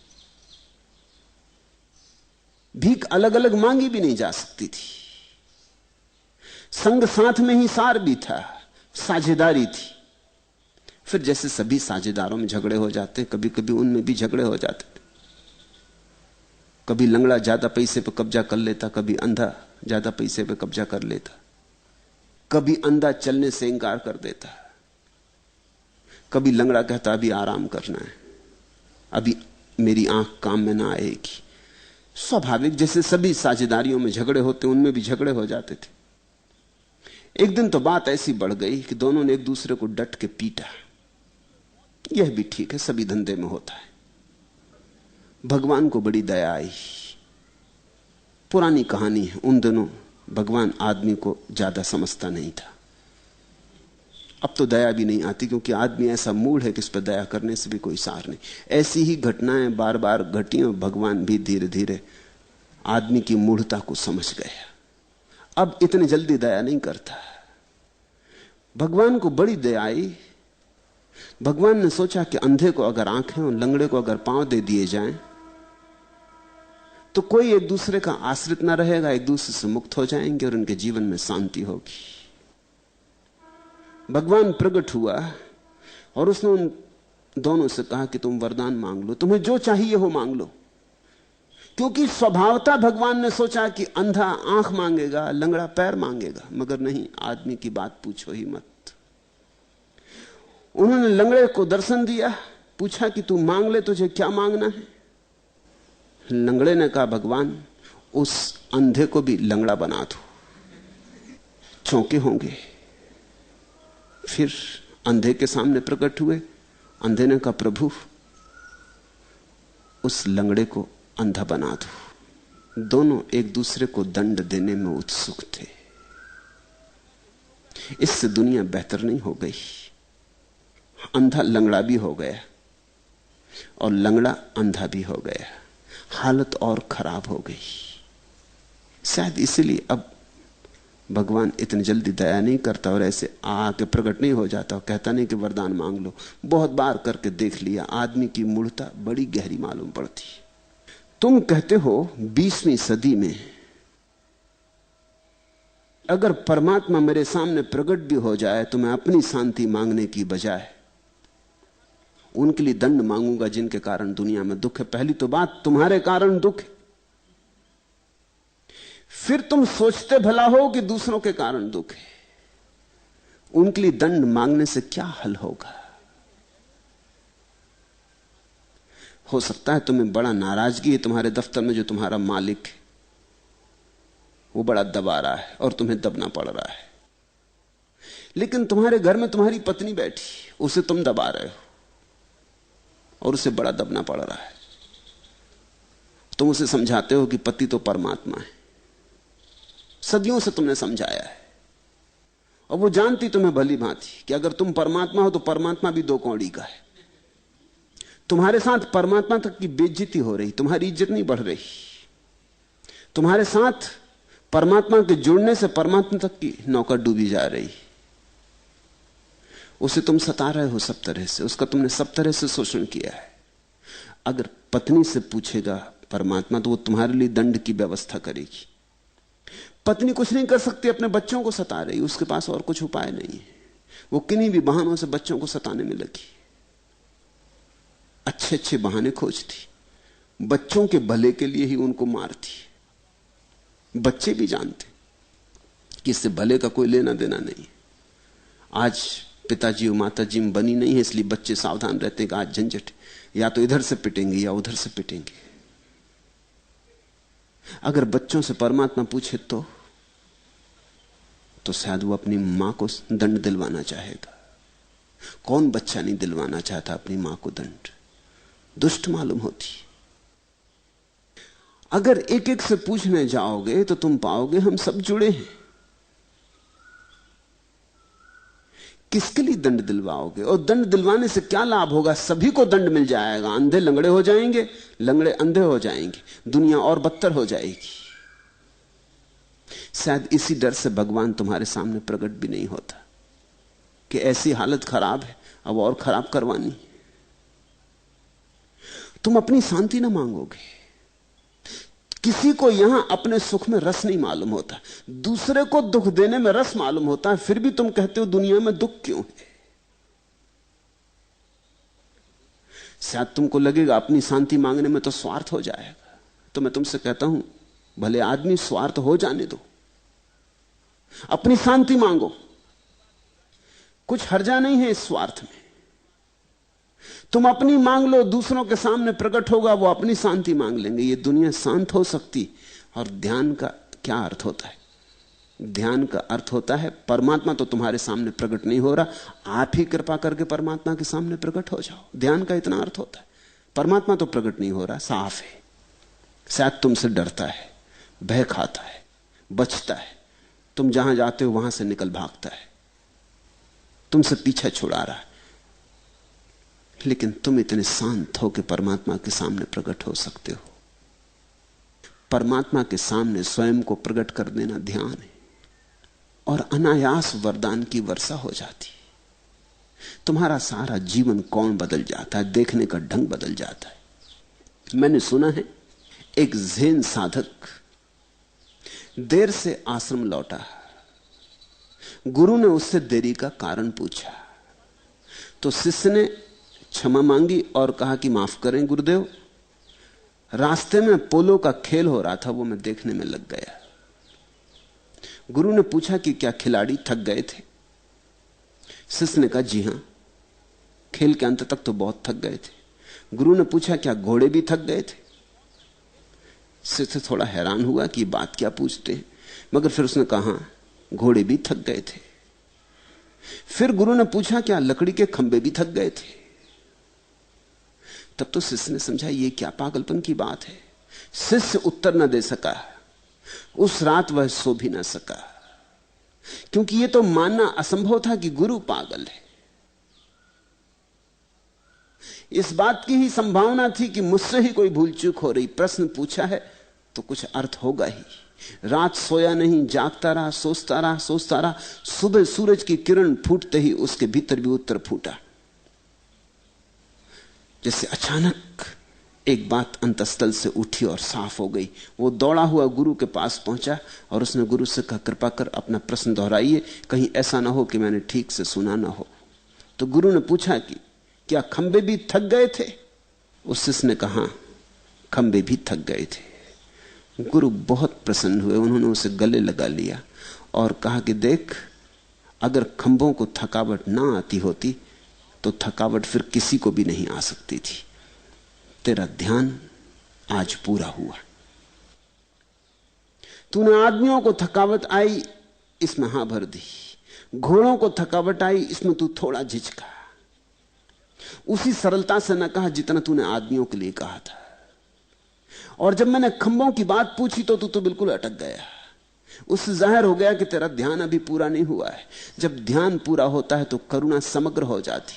भीख अलग अलग मांगी भी नहीं जा सकती थी। संग साथ में ही सार भी था, साझेदारी थी। फिर जैसे सभी साझेदारों में झगड़े हो जाते, कभी कभी उनमें भी झगड़े हो जाते थे। कभी लंगड़ा ज्यादा पैसे पर कब्जा कर लेता, कभी अंधा ज्यादा पैसे पर कब्जा कर लेता, कभी अंधा चलने से इंकार कर देता, कभी लंगड़ा कहता अभी आराम करना है, अभी मेरी आंख काम में ना आएगी। स्वाभाविक, जैसे सभी साझेदारियों में झगड़े होते, उनमें भी झगड़े हो जाते थे। एक दिन तो बात ऐसी बढ़ गई कि दोनों ने एक दूसरे को डट के पीटा। यह भी ठीक है, सभी धंधे में होता है। भगवान को बड़ी दया आई। पुरानी कहानी है, उन दिनों भगवान आदमी को ज्यादा समझता नहीं था। अब तो दया भी नहीं आती, क्योंकि आदमी ऐसा मूड है कि इस पर दया करने से भी कोई सार नहीं। ऐसी ही घटनाएं बार बार घटी और भगवान भी धीरे धीरे आदमी की मूढ़ता को समझ गया। अब इतने जल्दी दया नहीं करता। भगवान को बड़ी दया आई। भगवान ने सोचा कि अंधे को अगर आंखें और लंगड़े को अगर पांव दे दिए जाएं तो कोई एक दूसरे का आश्रित ना रहेगा, एक दूसरे से मुक्त हो जाएंगे और उनके जीवन में शांति होगी। भगवान प्रकट हुआ और उसने उन दोनों से कहा कि तुम वरदान मांग लो, तुम्हें जो चाहिए हो मांग लो। क्योंकि स्वभावतः भगवान ने सोचा कि अंधा आंख मांगेगा, लंगड़ा पैर मांगेगा, मगर नहीं, आदमी की बात पूछो ही मत। उन्होंने लंगड़े को दर्शन दिया, पूछा कि तू मांग ले, तुझे क्या मांगना है। लंगड़े ने कहा, भगवान उस अंधे को भी लंगड़ा बना दो। चौंके होंगे। फिर अंधे के सामने प्रकट हुए। अंधे ने कहा, प्रभु उस लंगड़े को अंधा बना दो। दोनों एक दूसरे को दंड देने में उत्सुक थे। इससे दुनिया बेहतर नहीं हो गई। अंधा लंगड़ा भी हो गया और लंगड़ा अंधा भी हो गया। हालत और खराब हो गई। शायद इसीलिए अब भगवान इतनी जल्दी दया नहीं करता और ऐसे आके प्रकट नहीं हो जाता और कहता नहीं कि वरदान मांग लो। बहुत बार करके देख लिया, आदमी की मूढ़ता बड़ी गहरी मालूम पड़ती। तुम कहते हो 20वीं सदी में अगर परमात्मा मेरे सामने प्रकट भी हो जाए तो मैं अपनी शांति मांगने की बजाय उनके लिए दंड मांगूंगा जिनके कारण दुनिया में दुख है। पहली तो बात, तुम्हारे कारण दुख है। फिर तुम सोचते भला हो कि दूसरों के कारण दुख है। उनके लिए दंड मांगने से क्या हल होगा? हो सकता है तुम्हें बड़ा नाराजगी है तुम्हारे दफ्तर में, जो तुम्हारा मालिक है वो बड़ा दबा रहा है और तुम्हें दबना पड़ रहा है। लेकिन तुम्हारे घर में तुम्हारी पत्नी बैठी, उसे तुम दबा रहे हो और उसे बड़ा दबना पड़ रहा है। तुम उसे समझाते हो कि पति तो परमात्मा है, सदियों से तुमने समझाया है, और वो जानती तुम्हें भली भांति कि अगर तुम परमात्मा हो तो परमात्मा भी दो कौड़ी का है। तुम्हारे साथ परमात्मा तक की बेइज्जती हो रही, तुम्हारी इज्जत नहीं बढ़ रही। तुम्हारे साथ परमात्मा के जुड़ने से परमात्मा तक की नौका डूबी जा रही। उसे तुम सता रहे हो सब तरह से, उसका तुमने सब तरह से शोषण किया है। अगर पत्नी से पूछेगा परमात्मा तो वो तुम्हारे लिए दंड की व्यवस्था करेगी। पत्नी कुछ नहीं कर सकती, अपने बच्चों को सता रही, उसके पास और कुछ उपाय नहीं है। वो किन्हीं भी बहानों से बच्चों को सताने में लगी, अच्छे अच्छे बहाने खोजती, बच्चों के भले के लिए ही उनको मारती। बच्चे भी जानते कि इससे भले का कोई लेना देना नहीं। आज पिताजी और माताजी में बनी नहीं है, इसलिए बच्चे सावधान रहते हैं कि आज झंझट, या तो इधर से पिटेंगे या उधर से पिटेंगे। अगर बच्चों से परमात्मा पूछे तो शायद वो अपनी मां को दंड दिलवाना चाहेगा। कौन बच्चा नहीं दिलवाना चाहता अपनी मां को दंड? दुष्ट मालूम होती। अगर एक एक से पूछने जाओगे तो तुम पाओगे हम सब जुड़े हैं। किसके लिए दंड दिलवाओगे? और दंड दिलवाने से क्या लाभ होगा? सभी को दंड मिल जाएगा। अंधे लंगड़े हो जाएंगे, लंगड़े अंधे हो जाएंगे, दुनिया और बदतर हो जाएगी। शायद इसी डर से भगवान तुम्हारे सामने प्रकट भी नहीं होता कि ऐसी हालत खराब है, अब और खराब करवानी। तुम अपनी शांति ना मांगोगे। किसी को यहां अपने सुख में रस नहीं मालूम होता, दूसरे को दुख देने में रस मालूम होता है, फिर भी तुम कहते हो दुनिया में दुख क्यों है? शायद तुमको लगेगा अपनी शांति मांगने में तो स्वार्थ हो जाएगा। तो मैं तुमसे कहता हूं, भले आदमी स्वार्थ हो जाने दो, अपनी शांति मांगो। कुछ हर्जा नहीं है इस स्वार्थ में। तुम अपनी मांग लो, दूसरों के सामने प्रकट होगा, वो अपनी शांति मांग लेंगे। ये दुनिया शांत हो सकती। और ध्यान का क्या अर्थ होता है? ध्यान का अर्थ होता है परमात्मा तो तुम्हारे सामने प्रकट नहीं हो रहा, आप ही कृपा करके परमात्मा के सामने प्रकट हो जाओ। ध्यान का इतना अर्थ होता है। परमात्मा तो प्रकट नहीं हो रहा, साफ है, शायद तुमसे डरता है, भय खाता है, बचता है, तुम जहां जाते हो वहां से निकल भागता है, तुमसे पीछा छुड़ा रहा है। लेकिन तुम इतने शांत हो कि परमात्मा के सामने प्रकट हो सकते हो। परमात्मा के सामने स्वयं को प्रकट कर देना ध्यान है, और अनायास वरदान की वर्षा हो जाती। तुम्हारा सारा जीवन कौन बदल जाता है, देखने का ढंग बदल जाता है। मैंने सुना है एक ज़ेन साधक देर से आश्रम लौटा, गुरु ने उससे देरी का कारण पूछा, तो शिष्य ने क्षमा मांगी और कहा कि माफ करें गुरुदेव, रास्ते में पोलो का खेल हो रहा था, वो मैं देखने में लग गया। गुरु ने पूछा कि क्या खिलाड़ी थक गए थे? शिष्य ने कहा जी हां, खेल के अंत तक तो बहुत थक गए थे। गुरु ने पूछा क्या घोड़े भी थक गए थे? शिष्य थोड़ा हैरान हुआ कि बात क्या पूछते हैं, मगर फिर उसने कहा घोड़े भी थक गए थे। फिर गुरु ने पूछा क्या लकड़ी के खंभे भी थक गए थे? तब तो शिष्य ने समझा ये क्या पागलपन की बात है। शिष्य उत्तर न दे सका। उस रात वह सो भी न सका, क्योंकि यह तो मानना असंभव था कि गुरु पागल है। इस बात की ही संभावना थी कि मुझसे ही कोई भूल चूक हो रही। प्रश्न पूछा है तो कुछ अर्थ होगा ही। रात सोया नहीं, जागता रहा, सोचता रहा, सोचता रहा। सुबह सूरज की किरण फूटते ही उसके भीतर भी उत्तर फूटा। जैसे अचानक एक बात अंतस्थल से उठी और साफ हो गई। वो दौड़ा हुआ गुरु के पास पहुंचा और उसने गुरु से कहा कृपा कर अपना प्रश्न दोहराइए, कहीं ऐसा ना हो कि मैंने ठीक से सुना ना हो। तो गुरु ने पूछा कि क्या खंबे भी थक गए थे? उस शिष्य ने कहा खंबे भी थक गए थे। गुरु बहुत प्रसन्न हुए, उन्होंने उसे गले लगा लिया और कहा कि देख, अगर खंभों को थकावट ना आती होती तो थकावट फिर किसी को भी नहीं आ सकती थी। तेरा ध्यान आज पूरा हुआ। तूने आदमियों को थकावट आई, इसमें हां भर दी। घोड़ों को थकावट आई, इसमें तू थोड़ा झिझका। उसी सरलता से न कहा जितना तूने आदमियों के लिए कहा था। और जब मैंने खंभों की बात पूछी तो बिल्कुल अटक गया। उससे जाहिर हो गया कि तेरा ध्यान अभी पूरा नहीं हुआ है। जब ध्यान पूरा होता है तो करुणा समग्र हो जाती।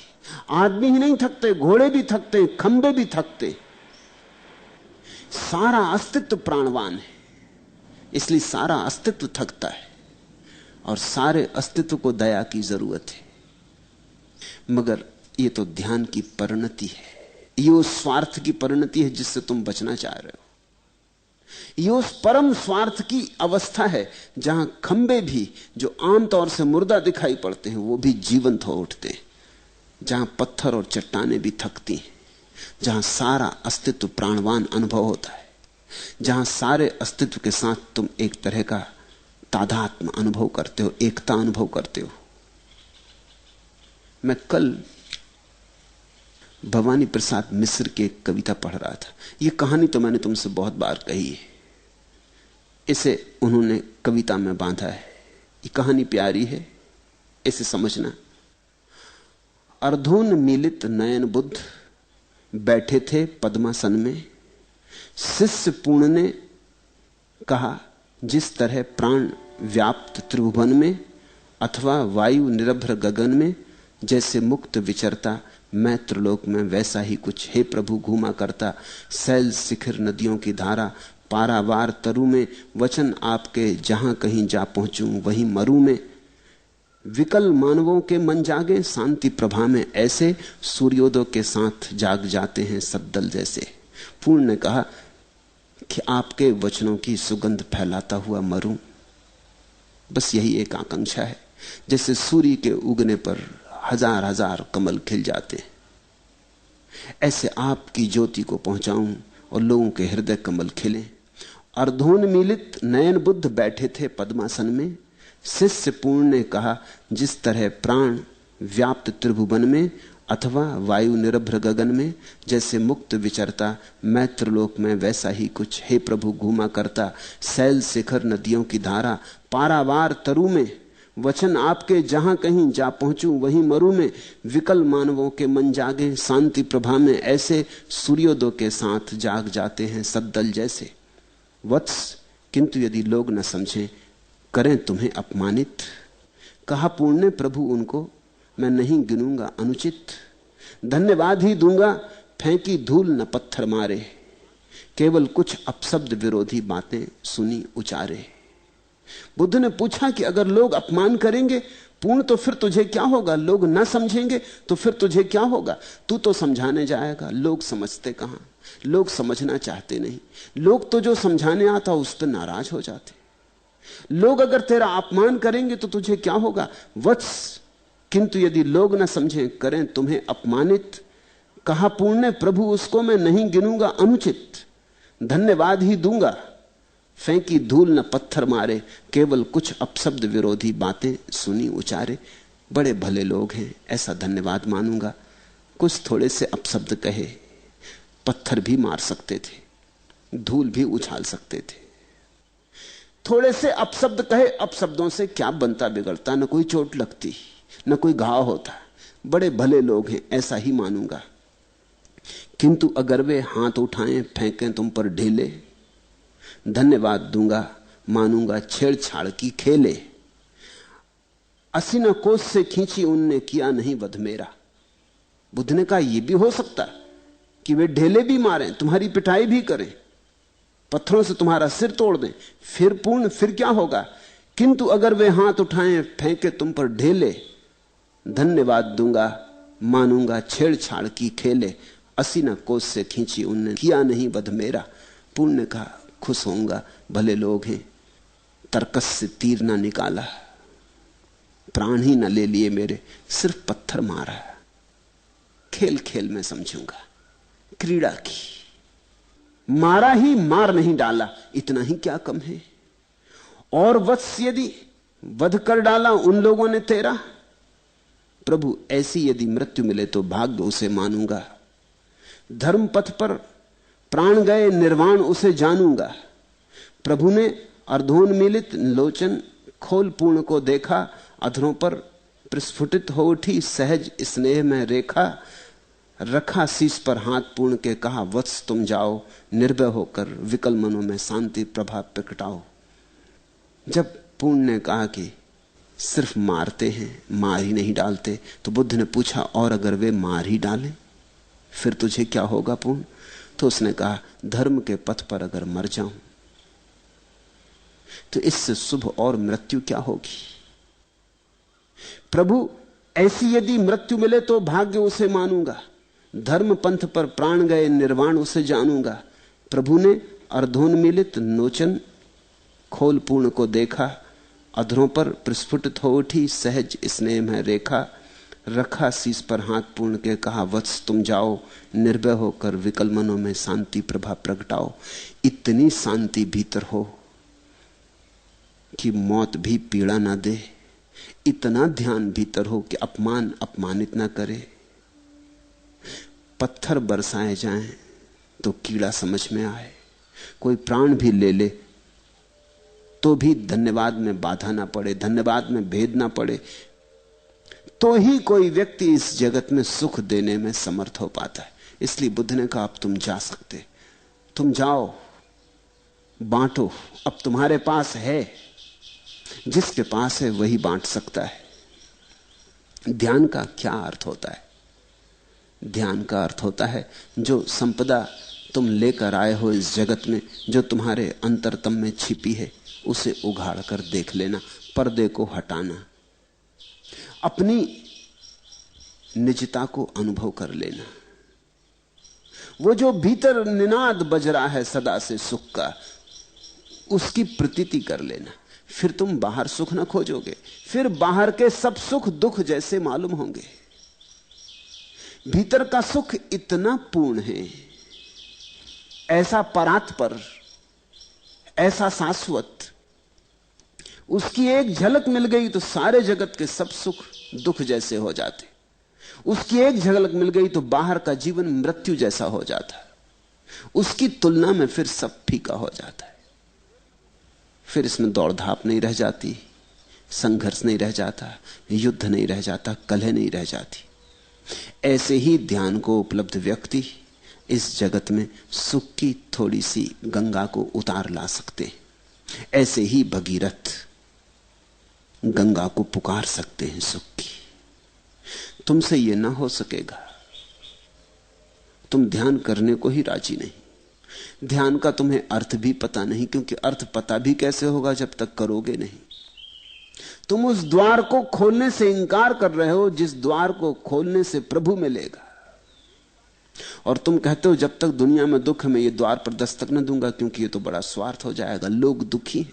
आदमी ही नहीं थकते, घोड़े भी थकते, खंभे भी थकते। सारा अस्तित्व प्राणवान है, इसलिए सारा अस्तित्व थकता है। और सारे अस्तित्व को दया की जरूरत है। मगर ये तो ध्यान की परिणति है, ये उस स्वार्थ की परिणति है जिससे तुम बचना चाह रहे हो। ये उस परम स्वार्थ की अवस्था है जहां खंबे भी जो आमतौर से मुर्दा दिखाई पड़ते हैं वो भी जीवंत हो उठते हैं, जहां पत्थर और चट्टानें भी थकती हैं, जहां सारा अस्तित्व प्राणवान अनुभव होता है, जहां सारे अस्तित्व के साथ तुम एक तरह का तादात्म्य अनुभव करते हो, एकता अनुभव करते हो। मैं कल भवानी प्रसाद मिश्र की एक कविता पढ़ रहा था। यह कहानी तो मैंने तुमसे बहुत बार कही है, इसे उन्होंने कविता में बांधा है। ये कहानी प्यारी है, इसे समझना। अर्धोन मीलित नयन बुद्ध बैठे थे पद्मासन में। शिष्य पूर्ण ने कहा, जिस तरह प्राण व्याप्त त्रिभुवन में अथवा वायु निरभ्र गगन में जैसे मुक्त विचरता, मैं त्रिलोक में वैसा ही कुछ हे प्रभु घूमा करता। सैल शिखर नदियों की धारा पारावार तरु में, वचन आपके जहां कहीं जा पहुंचूं वहीं मरू में। विकल मानवों के मन जागे शांति प्रभा में, ऐसे सूर्योदय के साथ जाग जाते हैं सद्दल जैसे। पूर्ण ने कहा कि आपके वचनों की सुगंध फैलाता हुआ मरूं। बस यही एक आकांक्षा है। जैसे सूर्य के उगने पर हजार हजार कमल खिल जाते, ऐसे आपकी ज्योति को पहुंचाऊं और लोगों के हृदय कमल खिले। अर्धोन्मीलित नयन बुद्ध बैठे थे पद्मासन में। शिष्य पूर्ण ने कहा, जिस तरह प्राण व्याप्त त्रिभुवन में अथवा वायु निरभ्र गगन में जैसे मुक्त विचरता, मैं त्रिलोक में वैसा ही कुछ हे प्रभु घूमा करता। सैल शिखर नदियों की धारा पारावार तरु में, वचन आपके जहां कहीं जा पहुंचूं वहीं मरू में। विकल मानवों के मन जागे शांति प्रभा में, ऐसे सूर्योदय के साथ जाग जाते हैं सद्दल जैसे। वत्स, किंतु यदि लोग न समझें, करें तुम्हें अपमानित। कहा पूर्ण ने, प्रभु उनको मैं नहीं गिनूंगा अनुचित। धन्यवाद ही दूंगा, फेंकी धूल न पत्थर मारे। केवल कुछ अपशब्द विरोधी बातें सुनी उचारे। बुद्ध ने पूछा कि अगर लोग अपमान करेंगे पूर्ण, तो फिर तुझे क्या होगा? लोग न समझेंगे तो फिर तुझे क्या होगा? तू तो समझाने जाएगा, लोग समझते कहां? लोग समझना चाहते नहीं। लोग तो जो समझाने आता उस पर नाराज हो जाते। लोग अगर तेरा अपमान करेंगे तो तुझे क्या होगा? वत्स, किंतु यदि लोग न समझें, करें तुम्हें अपमानित। कहा पूर्ण ने, प्रभु उसको मैं नहीं गिनूंगा अनुचित। धन्यवाद ही दूंगा, फेंकी धूल न पत्थर मारे। केवल कुछ अपशब्द विरोधी बातें सुनी उचारे। बड़े भले लोग हैं, ऐसा धन्यवाद मानूंगा। कुछ थोड़े से अपशब्द कहे, पत्थर भी मार सकते थे, धूल भी उछाल सकते थे। थोड़े से अपशब्द कहे, अपशब्दों से क्या बनता बिगड़ता? न कोई चोट लगती, न कोई घाव होता। बड़े भले लोग हैं, ऐसा ही मानूंगा। किंतु अगर वे हाथ उठाएं फेंकें तुम पर ढीले, धन्यवाद दूंगा, मानूंगा छेड़छाड़ की खेले। असीना कोस से खींची उनने, किया नहीं वध मेरा। बुद्ध ने कहा यह भी हो सकता कि वे ढेले भी मारें, तुम्हारी पिटाई भी करें, पत्थरों से तुम्हारा सिर तोड़ दें, फिर पूर्ण फिर क्या होगा? किंतु अगर वे हाथ उठाएं फेंके तुम पर ढेले, धन्यवाद दूंगा, मानूंगा छेड़छाड़ की खेले। असीना कोस से खींची उनने, किया नहीं वध मेरा। पूर्ण ने कहा खुश होऊंगा, भले लोग हैं, तरकस से तीर ना निकाला, प्राण ही ना ले लिए मेरे, सिर्फ पत्थर मारा। खेल खेल में समझूंगा, क्रीड़ा की, मारा ही मार नहीं डाला, इतना ही क्या कम है? और वत्स यदि वध कर डाला उन लोगों ने तेरा, प्रभु ऐसी यदि मृत्यु मिले तो भाग्य उसे मानूंगा। धर्म पथ पर प्राण गए निर्वाण उसे जानूंगा। प्रभु ने अर्धोन्मीलित लोचन खोल पूर्ण को देखा, अधरों पर प्रस्फुटित हो उठी सहज स्नेह में रेखा। रखा शीश पर हाथ पूर्ण के, कहा वत्स तुम जाओ, निर्भय होकर विकल मनों में शांति प्रभा प्रकटाओ। जब पूर्ण ने कहा कि सिर्फ मारते हैं, मार ही नहीं डालते, तो बुद्ध ने पूछा और अगर वे मार ही डालें फिर तुझे क्या होगा पूर्ण? तो उसने कहा धर्म के पथ पर अगर मर जाऊं तो इससे शुभ और मृत्यु क्या होगी? प्रभु ऐसी यदि मृत्यु मिले तो भाग्य उसे मानूंगा। धर्म पंथ पर प्राण गए निर्वाण उसे जानूंगा। प्रभु ने अर्धोन्मीलित नोचन खोल पूर्ण को देखा, अधरों पर प्रस्फुटित हो उठी सहज स्नेह में रेखा। रखा शीश पर हाथ पूर्ण के, कहा वत्स तुम जाओ, निर्भय होकर विकल मनों में शांति प्रभा प्रगटाओ। इतनी शांति भीतर हो कि मौत भी पीड़ा ना दे, इतना ध्यान भीतर हो कि अपमान अपमानित ना करे, पत्थर बरसाए जाएं तो कीड़ा समझ में आए, कोई प्राण भी ले ले तो भी धन्यवाद में बाधा ना पड़े, धन्यवाद में भेद ना पड़े, तो ही कोई व्यक्ति इस जगत में सुख देने में समर्थ हो पाता है। इसलिए बुद्ध ने कहा अब तुम जा सकते, तुम जाओ, बांटो, अब तुम्हारे पास है, जिसके पास है वही बांट सकता है। ध्यान का क्या अर्थ होता है? ध्यान का अर्थ होता है जो संपदा तुम लेकर आए हो इस जगत में, जो तुम्हारे अंतरतम में छिपी है, उसे उघाड़ कर देख लेना, पर्दे को हटाना, अपनी निजता को अनुभव कर लेना। वो जो भीतर निनाद बज रहा है सदा से सुख का, उसकी प्रतीति कर लेना। फिर तुम बाहर सुख न खोजोगे, फिर बाहर के सब सुख दुख जैसे मालूम होंगे। भीतर का सुख इतना पूर्ण है, ऐसा परात्पर, ऐसा शाश्वत, उसकी एक झलक मिल गई तो सारे जगत के सब सुख दुख जैसे हो जाते। उसकी एक झलक मिल गई तो बाहर का जीवन मृत्यु जैसा हो जाता है। उसकी तुलना में फिर सब फीका हो जाता है। फिर इसमें दौड़ धाप नहीं रह जाती, संघर्ष नहीं रह जाता, युद्ध नहीं रह जाता, कलह नहीं रह जाती। ऐसे ही ध्यान को उपलब्ध व्यक्ति इस जगत में सुख की थोड़ी सी गंगा को उतार ला सकते। ऐसे ही भगीरथ गंगा को पुकार सकते हैं सुख की। तुमसे यह ना हो सकेगा, तुम ध्यान करने को ही राजी नहीं। ध्यान का तुम्हें अर्थ भी पता नहीं, क्योंकि अर्थ पता भी कैसे होगा जब तक करोगे नहीं। तुम उस द्वार को खोलने से इंकार कर रहे हो जिस द्वार को खोलने से प्रभु मिलेगा, और तुम कहते हो जब तक दुनिया में दुख है मैं ये द्वार पर दस्तक न दूंगा, क्योंकि ये तो बड़ा स्वार्थ हो जाएगा। लोग दुखी हैं,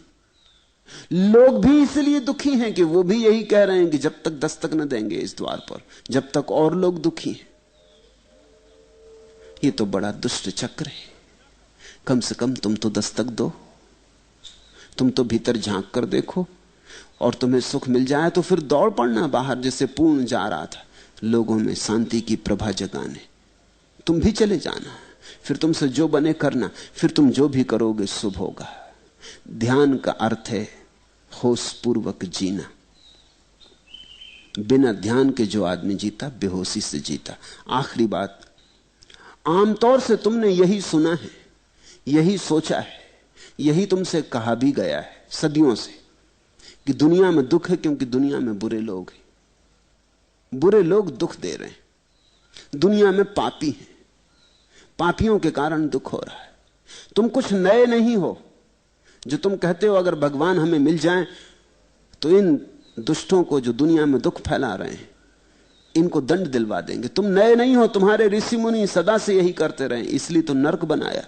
लोग भी इसलिए दुखी हैं कि वो भी यही कह रहे हैं कि जब तक दस्तक न देंगे इस द्वार पर, जब तक और लोग दुखी हैं। ये तो बड़ा दुष्ट चक्र है। कम से कम तुम तो दस्तक दो, तुम तो भीतर झांक कर देखो, और तुम्हें सुख मिल जाए तो फिर दौड़ पड़ना बाहर, जैसे पूर्ण जा रहा था लोगों में शांति की प्रभा जगाने। तुम भी चले जाना, फिर तुमसे जो बने करना, फिर तुम जो भी करोगे शुभ होगा। ध्यान का अर्थ है होश पूर्वक जीना। बिना ध्यान के जो आदमी जीता बेहोशी से जीता। आखिरी बात, आमतौर से तुमने यही सुना है, यही सोचा है, यही तुमसे कहा भी गया है सदियों से कि दुनिया में दुख है क्योंकि दुनिया में बुरे लोग हैं, बुरे लोग दुख दे रहे हैं, दुनिया में पापी हैं, पापियों के कारण दुख हो रहा है। तुम कुछ नए नहीं हो जो तुम कहते हो अगर भगवान हमें मिल जाएं तो इन दुष्टों को जो दुनिया में दुख फैला रहे हैं इनको दंड दिलवा देंगे। तुम नए नहीं हो, तुम्हारे ऋषि मुनि सदा से यही करते रहे, इसलिए तो नरक बनाया,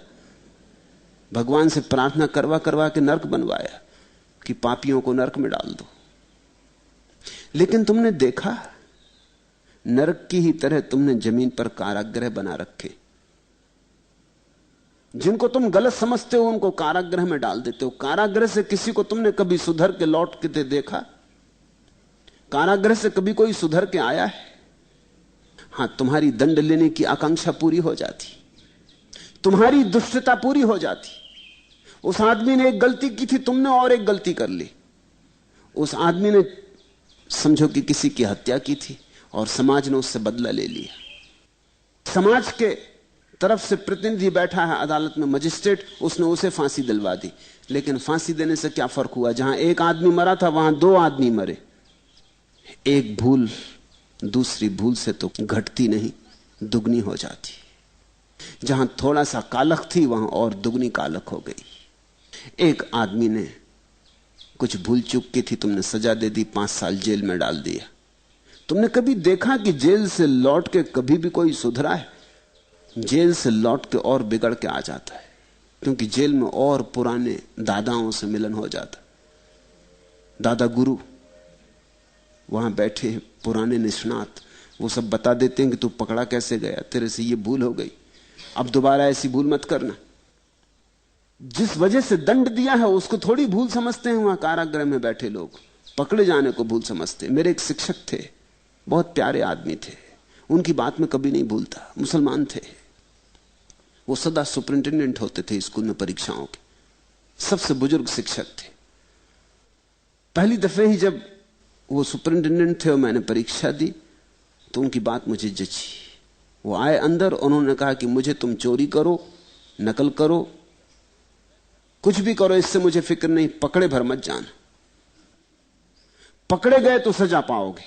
भगवान से प्रार्थना करवा करवा के नरक बनवाया कि पापियों को नरक में डाल दो। लेकिन तुमने देखा नरक की ही तरह तुमने जमीन पर कारागृह बना रखे। जिनको तुम गलत समझते हो उनको कारागृह में डाल देते हो। कारागृह से किसी को तुमने कभी सुधर के लौट के देखा? कारागृह से कभी कोई सुधर के आया है? हां, तुम्हारी दंड लेने की आकांक्षा पूरी हो जाती, तुम्हारी दुष्टता पूरी हो जाती। उस आदमी ने एक गलती की थी, तुमने और एक गलती कर ली। उस आदमी ने समझो कि किसी की हत्या की थी और समाज ने उससे बदला ले लिया। समाज के तरफ से प्रतिनिधि बैठा है अदालत में, मजिस्ट्रेट, उसने उसे फांसी दिलवा दी। लेकिन फांसी देने से क्या फर्क हुआ? जहां एक आदमी मरा था वहां दो आदमी मरे। एक भूल दूसरी भूल से तो घटती नहीं, दुगनी हो जाती। जहां थोड़ा सा कालख थी वहां और दुगनी कालख हो गई। एक आदमी ने कुछ भूल चूक की थी, तुमने सजा दे दी, 5 साल जेल में डाल दिया। तुमने कभी देखा कि जेल से लौट के कभी भी कोई सुधरा है? जेल से लौट के और बिगड़ के आ जाता है, क्योंकि जेल में और पुराने दादाओं से मिलन हो जाता। दादा गुरु वहां बैठे पुराने निष्णात, वो सब बता देते हैं कि तू पकड़ा कैसे गया, तेरे से ये भूल हो गई, अब दोबारा ऐसी भूल मत करना। जिस वजह से दंड दिया है उसको थोड़ी भूल समझते हैं वहां कारागृह में बैठे लोग। पकड़े जाने को भूल समझते। मेरे एक शिक्षक थे, बहुत प्यारे आदमी थे, उनकी बात मैं कभी नहीं भूलता। मुसलमान थे, वो सदा सुपरिंटेंडेंट होते थे स्कूल में परीक्षाओं के, सबसे बुजुर्ग शिक्षक थे। पहली दफे ही जब वो सुपरिंटेंडेंट थे और मैंने परीक्षा दी तो उनकी बात मुझे जची। वो आए अंदर, उन्होंने कहा कि मुझे तुम चोरी करो, नकल करो, कुछ भी करो, इससे मुझे फिक्र नहीं, पकड़े भर मत जाना। पकड़े गए तो सजा पाओगे,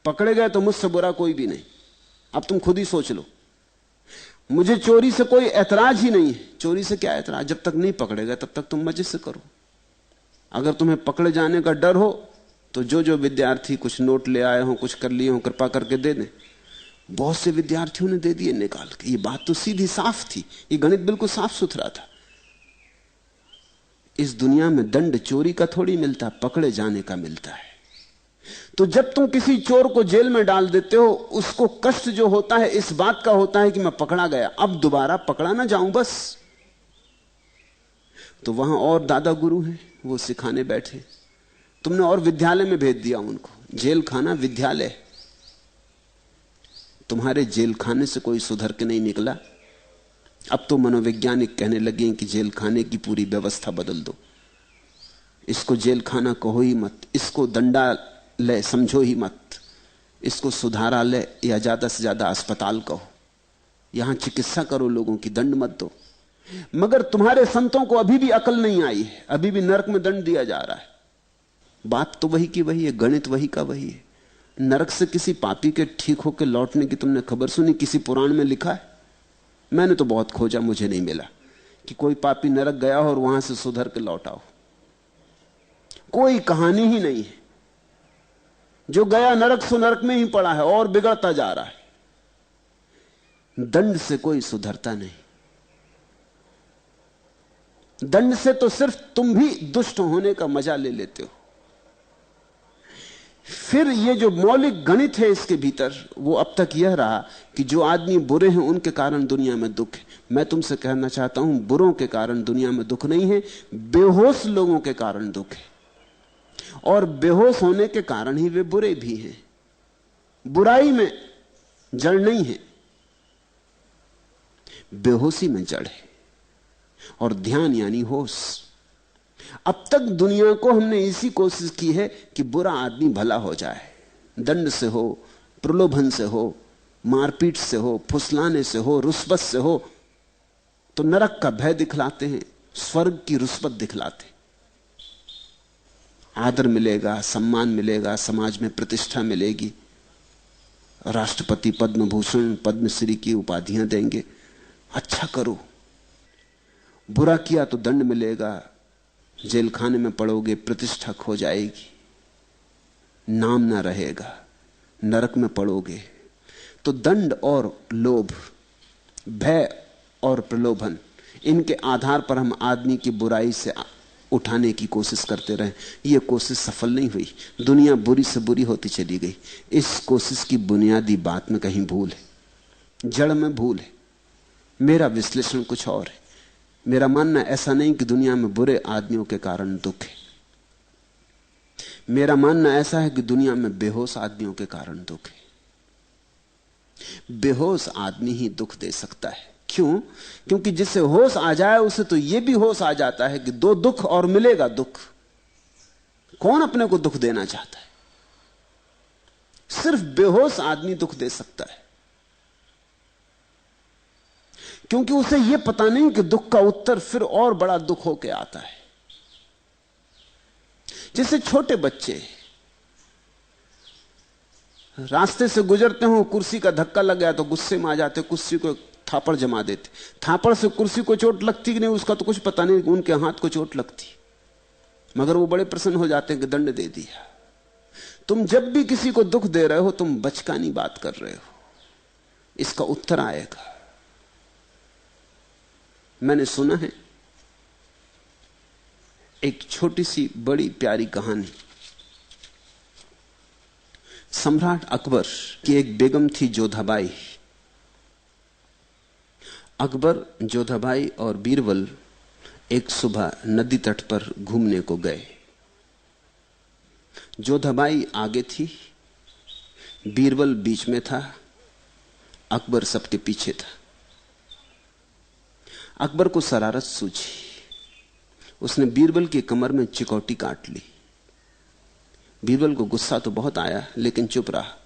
पकड़े गए तो मुझसे बुरा कोई भी नहीं। अब तुम खुद ही सोच लो। मुझे चोरी से कोई ऐतराज ही नहीं है। चोरी से क्या ऐतराज, जब तक नहीं पकड़े गए तब तक तुम मजे से करो। अगर तुम्हें पकड़े जाने का डर हो तो जो विद्यार्थी कुछ नोट ले आए हो, कुछ कर लिए हो, कृपा करके दे दें। बहुत से विद्यार्थियों ने दे दिए निकाल के। ये बात तो सीधी साफ थी, ये गणित बिल्कुल साफ सुथरा था। इस दुनिया में दंड चोरी का थोड़ी मिलता, पकड़े जाने का मिलता है। तो जब तुम किसी चोर को जेल में डाल देते हो, उसको कष्ट जो होता है इस बात का होता है कि मैं पकड़ा गया, अब दोबारा पकड़ा ना जाऊं बस। तो वहां और दादा गुरु हैं, वो सिखाने बैठे। तुमने और विद्यालय में भेज दिया उनको। जेल खाना विद्यालय। तुम्हारे जेल खाने से कोई सुधर के नहीं निकला। अब तो मनोवैज्ञानिक कहने लगे कि जेल खाने की पूरी व्यवस्था बदल दो। इसको जेल खाना कहो ही मत, इसको दंडालय समझो ही मत, इसको सुधारालय या ज्यादा से ज्यादा अस्पताल कहो। यहां चिकित्सा करो लोगों की, दंड मत दो। मगर तुम्हारे संतों को अभी भी अकल नहीं आई है, अभी भी नरक में दंड दिया जा रहा है। बात तो वही की वही है, गणित वही का वही है। नरक से किसी पापी के ठीक होकर लौटने की तुमने खबर सुनी? किसी पुराण में लिखा है? मैंने तो बहुत खोजा, मुझे नहीं मिला कि कोई पापी नरक गया हो और वहां से सुधर के लौटा हो। कोई कहानी ही नहीं है। जो गया नरक सो नरक में ही पड़ा है और बिगड़ता जा रहा है। दंड से कोई सुधरता नहीं। दंड से तो सिर्फ तुम भी दुष्ट होने का मजा ले लेते हो। फिर ये जो मौलिक गणित है इसके भीतर, वो अब तक यह रहा कि जो आदमी बुरे हैं उनके कारण दुनिया में दुख है। मैं तुमसे कहना चाहता हूं, बुरों के कारण दुनिया में दुख नहीं है, बेहोश लोगों के कारण दुख है। और बेहोश होने के कारण ही वे बुरे भी हैं। बुराई में जड़ नहीं है, बेहोशी में जड़ है। और ध्यान यानी होश। अब तक दुनिया को हमने इसी कोशिश की है कि बुरा आदमी भला हो जाए। दंड से हो, प्रलोभन से हो, मारपीट से हो, फुसलाने से हो, रुस्वत से हो। तो नरक का भय दिखलाते हैं, स्वर्ग की रुस्वत दिखलाते। आदर मिलेगा, सम्मान मिलेगा, समाज में प्रतिष्ठा मिलेगी, राष्ट्रपति पद्म भूषण पद्मश्री की उपाधियां देंगे। अच्छा करो। बुरा किया तो दंड मिलेगा, जेल खाने में पड़ोगे, प्रतिष्ठा खो जाएगी, नाम ना रहेगा, नरक में पड़ोगे। तो दंड और लोभ, भय और प्रलोभन, इनके आधार पर हम आदमी की बुराई से उठाने की कोशिश करते रहे। यह कोशिश सफल नहीं हुई। दुनिया बुरी से बुरी होती चली गई। इस कोशिश की बुनियादी बात में कहीं भूल है, जड़ में भूल है। मेरा विश्लेषण कुछ और है। मेरा मानना ऐसा नहीं कि दुनिया में बुरे आदमियों के कारण दुख है। मेरा मानना ऐसा है कि दुनिया में बेहोश आदमियों के कारण दुख है। बेहोश आदमी ही दुख दे सकता है। क्यों? क्योंकि जिसे होश आ जाए उसे तो यह भी होश आ जाता है कि दो दुख और मिलेगा दुख। कौन अपने को दुख देना चाहता है? सिर्फ बेहोश आदमी दुख दे सकता है, क्योंकि उसे यह पता नहीं कि दुख का उत्तर फिर और बड़ा दुख होके आता है। जैसे छोटे बच्चे रास्ते से गुजरते हो, कुर्सी का धक्का लग गया तो गुस्से में आ जाते, कुर्सी को थापड़ जमा देते। थापड़ से कुर्सी को चोट लगती कि नहीं उसका तो कुछ पता नहीं, उनके हाथ को चोट लगती, मगर वो बड़े प्रसन्न हो जाते हैं कि दंड दे दिया। तुम जब भी किसी को दुख दे रहे हो तुम बचकानी बात कर रहे हो, इसका उत्तर आएगा। मैंने सुना है एक छोटी सी बड़ी प्यारी कहानी। सम्राट अकबर की एक बेगम थी जोधाबाई। अकबर, जोधाबाई और बीरबल एक सुबह नदी तट पर घूमने को गए। जोधाबाई आगे थी, बीरबल बीच में था, अकबर सबके पीछे था। अकबर को शरारत सूझी, उसने बीरबल की कमर में चिकौटी काट ली। बीरबल को गुस्सा तो बहुत आया, लेकिन चुप रहा।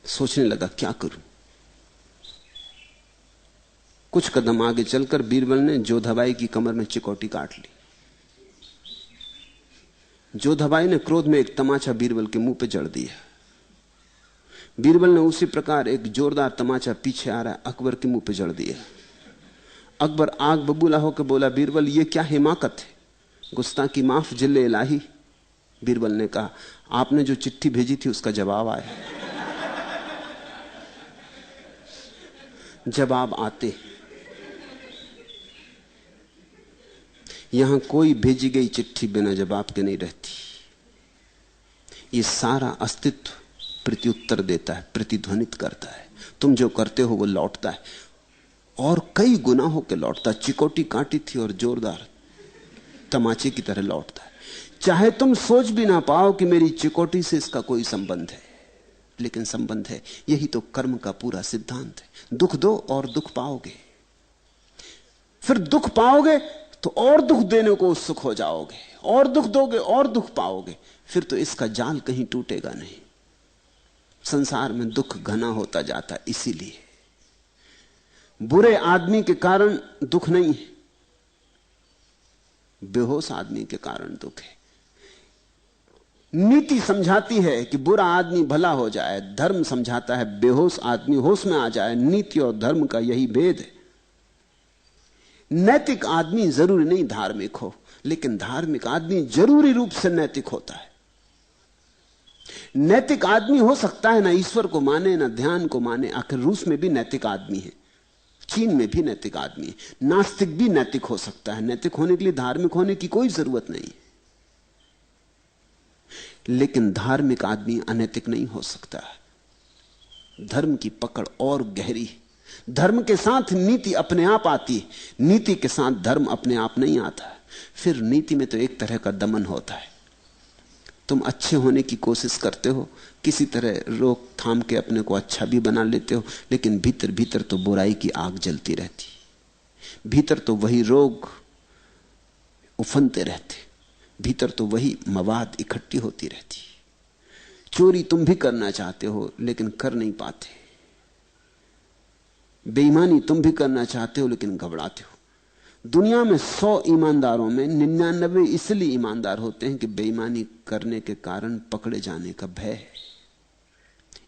सोचने लगा क्या करूं। कुछ कदम आगे चलकर बीरबल ने जोधाबाई की कमर में चिकौटी काट ली। जोधाबाई ने क्रोध में एक तमाचा बीरबल के मुंह पे जड़ दिया। बीरबल ने उसी प्रकार एक जोरदार तमाचा पीछे आ रहा अकबर के मुंह पे जड़ दिया। अकबर आग बबूला होकर बोला, बीरबल ये क्या हिमाकत है, गुस्ताखी माफ जिल्ले इलाही। बीरबल ने कहा, आपने जो चिट्ठी भेजी थी उसका जवाब आया। जवाब आते, यहां कोई भेजी गई चिट्ठी बिना जवाब के नहीं रहती। ये सारा अस्तित्व प्रत्युत्तर देता है, प्रतिध्वनित करता है। तुम जो करते हो वो लौटता है, और कई गुना होकर लौटता। चिकोटी काटी थी और जोरदार तमाचे की तरह लौटता है। चाहे तुम सोच भी ना पाओ कि मेरी चिकोटी से इसका कोई संबंध है, लेकिन संबंध है। यही तो कर्म का पूरा सिद्धांत है। दुख दो और दुख पाओगे, फिर दुख पाओगे तो और दुख देने को उत्सुक हो जाओगे, और दुख दोगे और दुख पाओगे, फिर तो इसका जाल कहीं टूटेगा नहीं। संसार में दुख घना होता जाता, इसीलिए बुरे आदमी के कारण दुख नहीं है, बेहोश आदमी के कारण दुख है। नीति समझाती है कि बुरा आदमी भला हो जाए, धर्म समझाता है बेहोश आदमी होश में आ जाए। नीति और धर्म का यही भेद है। नैतिक आदमी जरूरी नहीं धार्मिक हो, लेकिन धार्मिक आदमी जरूरी रूप से नैतिक होता है। नैतिक आदमी हो सकता है ना ईश्वर को माने ना ध्यान को माने। आखिर रूस में भी नैतिक आदमी है, चीन में भी नैतिक आदमी है, नास्तिक भी नैतिक हो सकता है। नैतिक होने के लिए धार्मिक होने की कोई जरूरत नहीं, लेकिन धार्मिक आदमी अनैतिक नहीं हो सकता। धर्म की पकड़ और गहरी है। धर्म के साथ नीति अपने आप आती है, नीति के साथ धर्म अपने आप नहीं आता। फिर नीति में तो एक तरह का दमन होता है। तुम अच्छे होने की कोशिश करते हो, किसी तरह रोक थाम के अपने को अच्छा भी बना लेते हो, लेकिन भीतर भीतर तो बुराई की आग जलती रहती, भीतर तो वही रोग उफनते रहते, भीतर तो वही मवाद इकट्ठी होती रहती। चोरी तुम भी करना चाहते हो लेकिन कर नहीं पाते, बेईमानी तुम भी करना चाहते हो लेकिन घबराते हो। दुनिया में 100 ईमानदारों में 99 इसलिए ईमानदार होते हैं कि बेईमानी करने के कारण पकड़े जाने का भय है।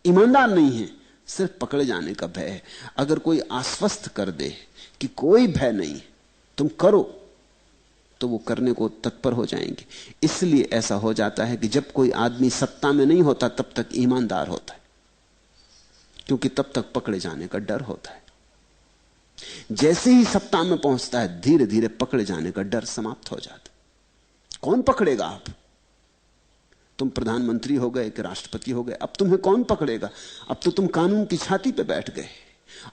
ईमानदार नहीं है, सिर्फ पकड़े जाने का भय है। अगर कोई आश्वस्त कर दे कि कोई भय नहीं, तुम करो, तो वो करने को तत्पर हो जाएंगे। इसलिए ऐसा हो जाता है कि जब कोई आदमी सत्ता में नहीं होता तब तक ईमानदार होता है, क्योंकि तब तक पकड़े जाने का डर होता है। जैसे ही सत्ता में पहुंचता है, धीरे धीरे पकड़े जाने का डर समाप्त हो जाता। कौन पकड़ेगा? आप तुम प्रधानमंत्री हो गए कि राष्ट्रपति हो गए, अब तुम्हें कौन पकड़ेगा? अब तो तुम कानून की छाती पे बैठ गए,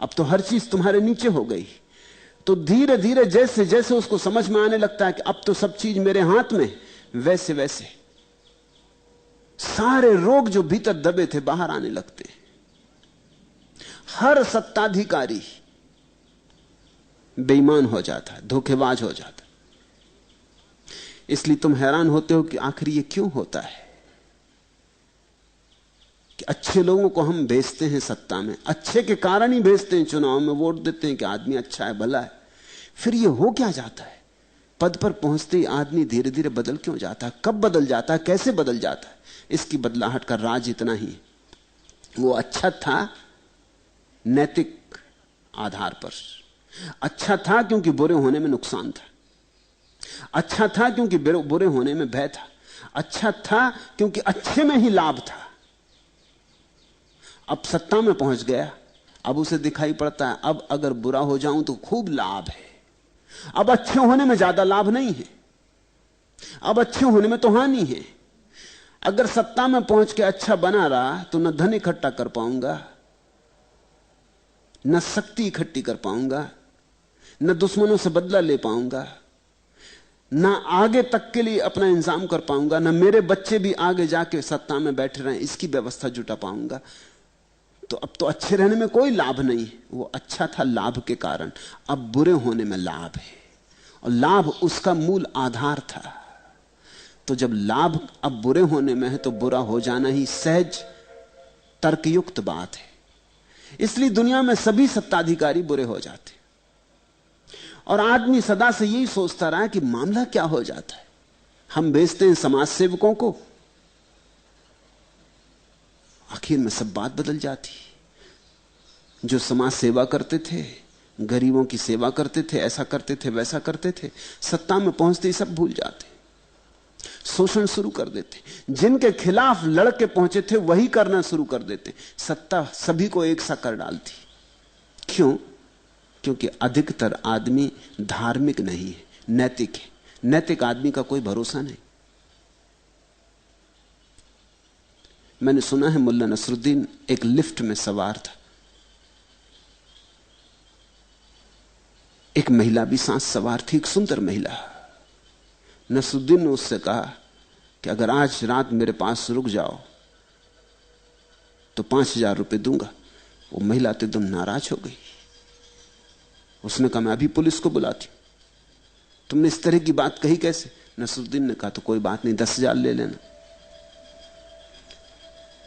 अब तो हर चीज तुम्हारे नीचे हो गई। तो धीरे धीरे जैसे जैसे उसको समझ में आने लगता है कि अब तो सब चीज मेरे हाथ में, वैसे वैसे सारे रोग जो भीतर दबे थे बाहर आने लगते। हर सत्ताधिकारी बेईमान हो जाता है, धोखेबाज हो जाता है। इसलिए तुम हैरान होते हो कि आखिर ये क्यों होता है कि अच्छे लोगों को हम भेजते हैं सत्ता में, अच्छे के कारण ही भेजते हैं, चुनाव में वोट देते हैं कि आदमी अच्छा है, भला है। फिर ये हो क्या जाता है? पद पर पहुंचते ही आदमी धीरे धीरे बदल क्यों जाता है? कब बदल जाता है? कैसे बदल जाता है? इसकी बदलाहट का राज इतना ही, वो अच्छा था नैतिक आधार पर, अच्छा था क्योंकि बुरे होने में नुकसान था, अच्छा था क्योंकि बुरे होने में भय था, अच्छा था क्योंकि अच्छे में ही लाभ था। अब सत्ता में पहुंच गया, अब उसे दिखाई पड़ता है अब अगर बुरा हो जाऊं तो खूब लाभ है, अब अच्छे होने में ज्यादा लाभ नहीं है, अब अच्छे होने में तो हानि है। अगर सत्ता में पहुंच के अच्छा बना रहा तो न धन इकट्ठा कर पाऊंगा, न शक्ति इकट्ठी कर पाऊंगा, न दुश्मनों से बदला ले पाऊंगा, ना आगे तक के लिए अपना इंतजाम कर पाऊंगा, ना मेरे बच्चे भी आगे जाके सत्ता में बैठे रहें इसकी व्यवस्था जुटा पाऊंगा, तो अब तो अच्छे रहने में कोई लाभ नहीं है। वो अच्छा था लाभ के कारण, अब बुरे होने में लाभ है, और लाभ उसका मूल आधार था। तो जब लाभ अब बुरे होने में है तो बुरा हो जाना ही सहज तर्कयुक्त बात है। इसलिए दुनिया में सभी सत्ताधिकारी बुरे हो जाते, और आदमी सदा से यही सोचता रहा कि मामला क्या हो जाता है। हम भेजते हैं समाज सेवकों को, आखिर में सब बात बदल जाती। जो समाज सेवा करते थे, गरीबों की सेवा करते थे, ऐसा करते थे, वैसा करते थे, सत्ता में पहुंचते ही सब भूल जाते, शोषण शुरू कर देते। जिनके खिलाफ लड़के पहुंचे थे वही करना शुरू कर देते। सत्ता सभी को एक सा कर डालती। क्यों? क्योंकि अधिकतर आदमी धार्मिक नहीं है, नैतिक है। नैतिक आदमी का कोई भरोसा नहीं। मैंने सुना है मुल्ला नसरुद्दीन एक लिफ्ट में सवार था, एक महिला भी सांस सवार थी, एक सुंदर महिला। नसरुद्दीन ने उससे कहा कि अगर आज रात मेरे पास रुक जाओ तो 5,000 रुपए दूंगा। वो महिला तो एकदम नाराज हो गई। उसने कहा मैं अभी पुलिस को बुलाती हूं, तुमने इस तरह की बात कही कैसे? नसरुद्दीन ने कहा तो कोई बात नहीं, 10,000 ले लेना।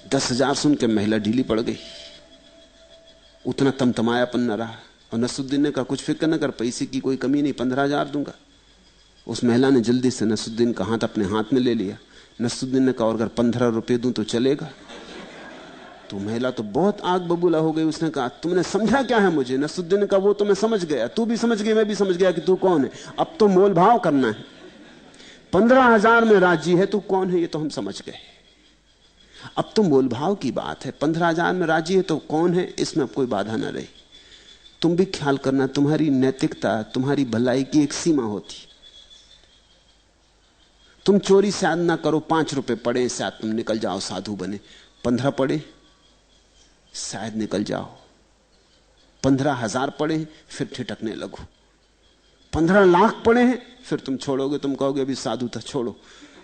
10,000 सुन के महिला ढीली पड़ गई, उतना तमतमायापन न रहा। और नसरुद्दीन ने कहा कुछ फिक्र न कर, पैसे की कोई कमी नहीं, 15,000 दूंगा। उस महिला ने जल्दी से नसरुद्दीन का हाथ अपने हाथ में ले लिया। नसरुद्दीन ने कहा और अगर 15 रुपए दूं तो चलेगा? तो महिला तो बहुत आग बबूला हो गई। उसने कहा तुमने समझा क्या है मुझे? नसरुद्दीन ने कहा वो तो मैं समझ गया, तू भी समझ गई, मैं भी समझ गया कि तू कौन है। अब तो मोल भाव करना है। 15,000 में राजी है, तू कौन है ये तो हम समझ गए। अब तो मोल भाव की बात है। 15,000 में राजी है तो कौन है, इसमें अब कोई बाधा ना रही। तुम भी ख्याल करना, तुम्हारी नैतिकता, तुम्हारी भलाई की एक सीमा होती। तुम चोरी शायद ना करो, 5 रुपए पड़े शायद तुम निकल जाओ, साधु बने। 15 पड़े शायद निकल जाओ, 15,000 पड़े फिर ठिठकने लगो, 15 लाख पड़े हैं फिर तुम छोड़ोगे, तुम कहोगे अभी साधुता छोड़ो।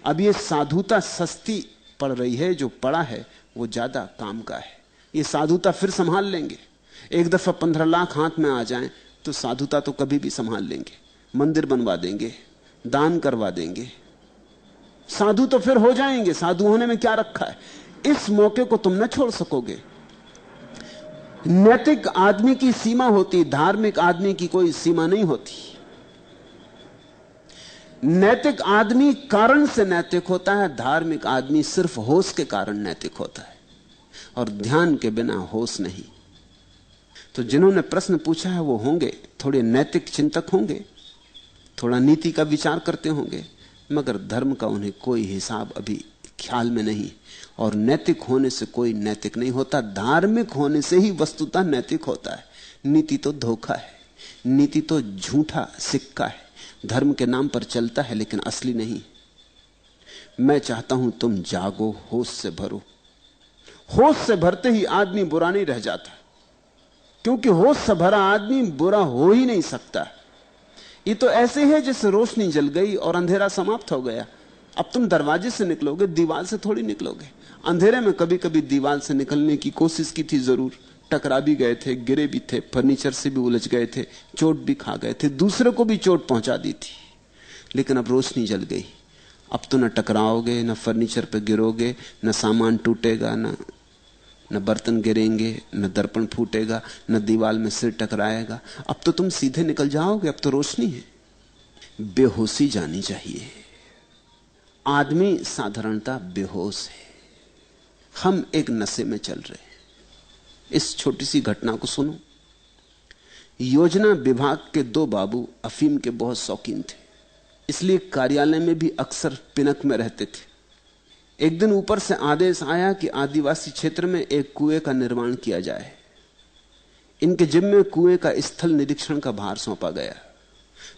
अब ये साधुता सस्ती पड़ रही है, जो पड़ा है वो ज्यादा काम का है। ये साधुता फिर संभाल लेंगे। एक दफा 15 लाख हाथ में आ जाएं तो साधुता तो कभी भी संभाल लेंगे। मंदिर बनवा देंगे, दान करवा देंगे, साधु तो फिर हो जाएंगे। साधु होने में क्या रखा है? इस मौके को तुम न छोड़ सकोगे। नैतिक आदमी की सीमा होती, धार्मिक आदमी की कोई सीमा नहीं होती। नैतिक आदमी कारण से नैतिक होता है, धार्मिक आदमी सिर्फ होश के कारण नैतिक होता है, और ध्यान के बिना होश नहीं। तो जिन्होंने प्रश्न पूछा है वो होंगे थोड़े नैतिक चिंतक होंगे, थोड़ा नीति का विचार करते होंगे, मगर धर्म का उन्हें कोई हिसाब अभी ख्याल में नहीं। और नैतिक होने से कोई नैतिक नहीं होता, धार्मिक होने से ही वस्तुतः नैतिक होता है। नीति तो धोखा है, नीति तो झूठा सिक्का है, धर्म के नाम पर चलता है लेकिन असली नहीं। मैं चाहता हूं तुम जागो, होश से भरो। होश से भरते ही आदमी बुरा नहीं रह जाता, क्योंकि होश से भरा आदमी बुरा हो ही नहीं सकता। ये तो ऐसे है जैसे रोशनी जल गई और अंधेरा समाप्त हो गया। अब तुम दरवाजे से निकलोगे, दीवार से थोड़ी निकलोगे। अंधेरे में कभी कभी दीवार से निकलने की कोशिश की थी, जरूर टकरा भी गए थे, गिरे भी थे, फर्नीचर से भी उलझ गए थे, चोट भी खा गए थे, दूसरे को भी चोट पहुंचा दी थी। लेकिन अब रोशनी जल गई, अब तो न टकराओगे, न फर्नीचर पे गिरोगे, न सामान टूटेगा, न बर्तन गिरेंगे, न दर्पण फूटेगा, न दीवार में सिर टकराएगा। अब तो तुम सीधे निकल जाओगे, अब तो रोशनी है। बेहोशी जानी चाहिए। आदमी साधारणता बेहोश है। हम एक नशे में चल रहे हैं। इस छोटी सी घटना को सुनो। योजना विभाग के 2 बाबू अफीम के बहुत शौकीन थे, इसलिए कार्यालय में भी अक्सर पिनक में रहते थे। एक दिन ऊपर से आदेश आया कि आदिवासी क्षेत्र में एक कुएं का निर्माण किया जाए। इनके जिम्मे कुएं का स्थल निरीक्षण का भार सौंपा गया।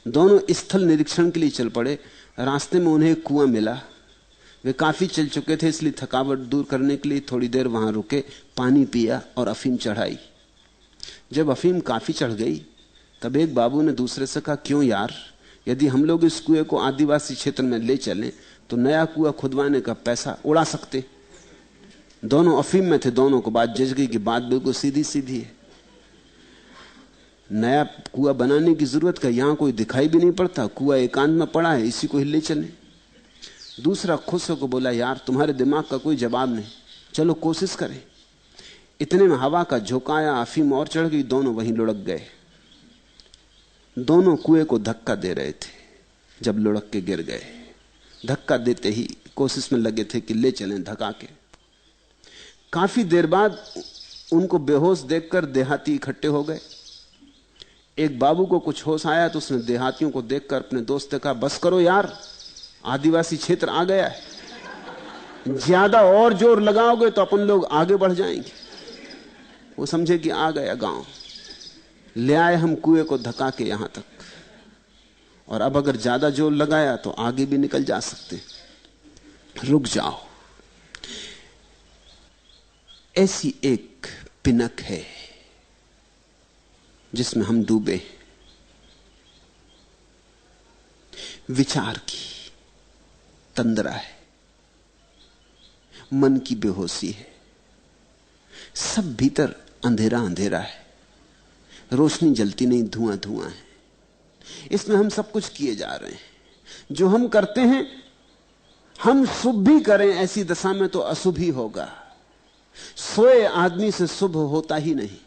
दोनों स्थल निरीक्षण के लिए चल पड़े। रास्ते में उन्हें एक कुआं मिला। वे काफी चल चुके थे, इसलिए थकावट दूर करने के लिए थोड़ी देर वहां रुके, पानी पिया और अफीम चढ़ाई। जब अफीम काफी चढ़ गई तब एक बाबू ने दूसरे से कहा, क्यों यार, यदि हम लोग इस कुएं को आदिवासी क्षेत्र में ले चलें तो नया कुआं खुदवाने का पैसा उड़ा सकते। दोनों अफीम में थे, दोनों को बात जज गई कि बात बिल्कुल सीधी सीधी है। नया कुआं बनाने की जरूरत का, यहां कोई दिखाई भी नहीं पड़ता, कुआं एकांत में पड़ा है, इसी को ही ले चले। दूसरा खुश होकर बोला, यार तुम्हारे दिमाग का कोई जवाब नहीं, चलो कोशिश करें। इतने में हवा का झोंका आया, अफीम और चढ़ गई, दोनों वहीं लुढ़क गए। दोनों कुएं को धक्का दे रहे थे, जब लुढ़क के गिर गए। धक्का देते ही कोशिश में लगे थे कि ले चलें धक्का के। काफी देर बाद उनको बेहोश देखकर देहाती इकट्ठे हो गए। एक बाबू को कुछ होश आया तो उसने देहातियों को देखकर अपने दोस्त से कहा, बस करो यार, आदिवासी क्षेत्र आ गया है, ज्यादा और जोर लगाओगे तो अपन लोग आगे बढ़ जाएंगे। वो समझे कि आ गया गांव, ले आए हम कुएं को धक्का के यहां तक, और अब अगर ज्यादा जोर लगाया तो आगे भी निकल जा सकते। रुक जाओ। ऐसी एक पिनक है जिसमें हम डूबे, विचार की तंद्रा है, मन की बेहोशी है, सब भीतर अंधेरा अंधेरा है, रोशनी जलती नहीं, धुआं धुआं है। इसमें हम सब कुछ किए जा रहे हैं। जो हम करते हैं, हम शुभ भी करें ऐसी दशा में तो अशुभ ही होगा। सोए आदमी से शुभ होता ही नहीं,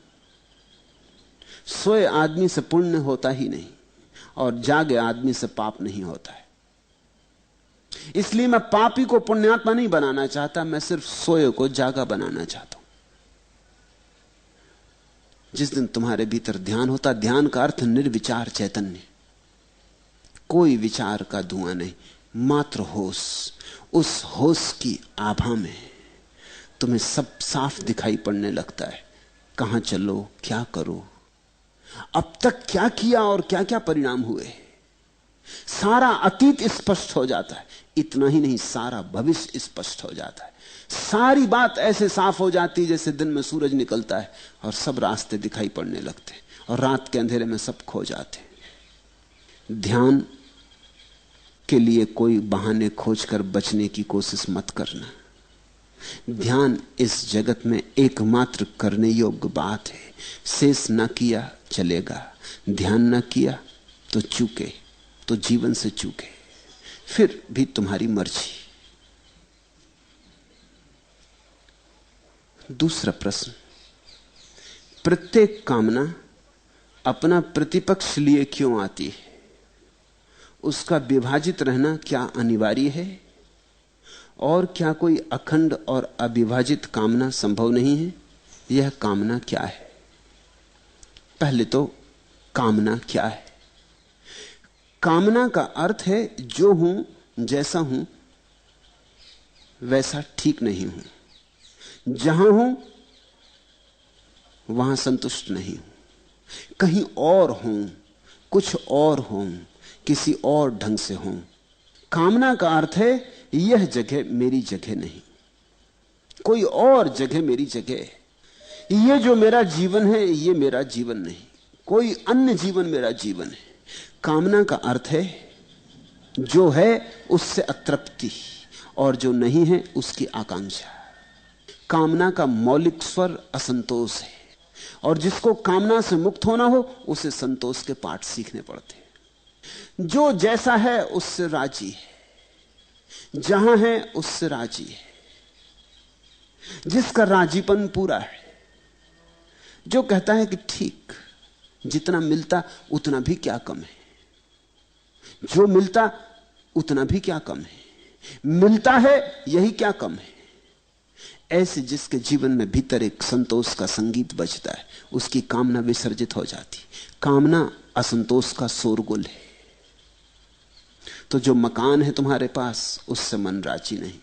सोए आदमी से पुण्य होता ही नहीं, और जागे आदमी से पाप नहीं होता है। इसलिए मैं पापी को पुण्यात्मा नहीं बनाना चाहता, मैं सिर्फ सोए को जागा बनाना चाहता हूं। जिस दिन तुम्हारे भीतर ध्यान होता, ध्यान का अर्थ निर्विचार चैतन्य, कोई विचार का धुआं नहीं, मात्र होश। उस होश की आभा में तुम्हें सब साफ दिखाई पड़ने लगता है। कहां चलो, क्या करो, अब तक क्या किया और क्या क्या परिणाम हुए, सारा अतीत स्पष्ट हो जाता है। इतना ही नहीं, सारा भविष्य स्पष्ट हो जाता है। सारी बात ऐसे साफ हो जाती है जैसे दिन में सूरज निकलता है और सब रास्ते दिखाई पड़ने लगते हैं, और रात के अंधेरे में सब खो जाते हैं। ध्यान के लिए कोई बहाने खोजकर बचने की कोशिश मत करना। ध्यान इस जगत में एकमात्र करने योग्य बात है। शेष न किया चलेगा, ध्यान न किया तो चूके, तो जीवन से चूके, फिर भी तुम्हारी मर्जी। दूसरा प्रश्न, प्रत्येक कामना अपना प्रतिपक्ष लिए क्यों आती है? उसका विभाजित रहना क्या अनिवार्य है? और क्या कोई अखंड और अविभाजित कामना संभव नहीं है? यह कामना क्या है? पहले तो कामना क्या है? कामना का अर्थ है जो हूं, जैसा हूं वैसा ठीक नहीं हूं, जहां हूं वहां संतुष्ट नहीं हूं, कहीं और हूं, कुछ और हूं, किसी और ढंग से हूं। कामना का अर्थ है यह जगह मेरी जगह नहीं, कोई और जगह मेरी जगह है। ये जो मेरा जीवन है ये मेरा जीवन नहीं, कोई अन्य जीवन मेरा जीवन है। कामना का अर्थ है जो है उससे अतृप्ति, और जो नहीं है उसकी आकांक्षा। कामना का मौलिक स्वर असंतोष है, और जिसको कामना से मुक्त होना हो उसे संतोष के पाठ सीखने पड़ते हैं। जो जैसा है उससे राजी है, जहां है उससे राजी है, जिसका राजीपन पूरा है, जो कहता है कि ठीक, जितना मिलता उतना भी क्या कम है, जो मिलता उतना भी क्या कम है, मिलता है यही क्या कम है। ऐसे जिसके जीवन में भीतर एक संतोष का संगीत बजता है, उसकी कामना विसर्जित हो जाती। कामना असंतोष का शोरगुल है। तो जो मकान है तुम्हारे पास उससे मन राजी नहीं,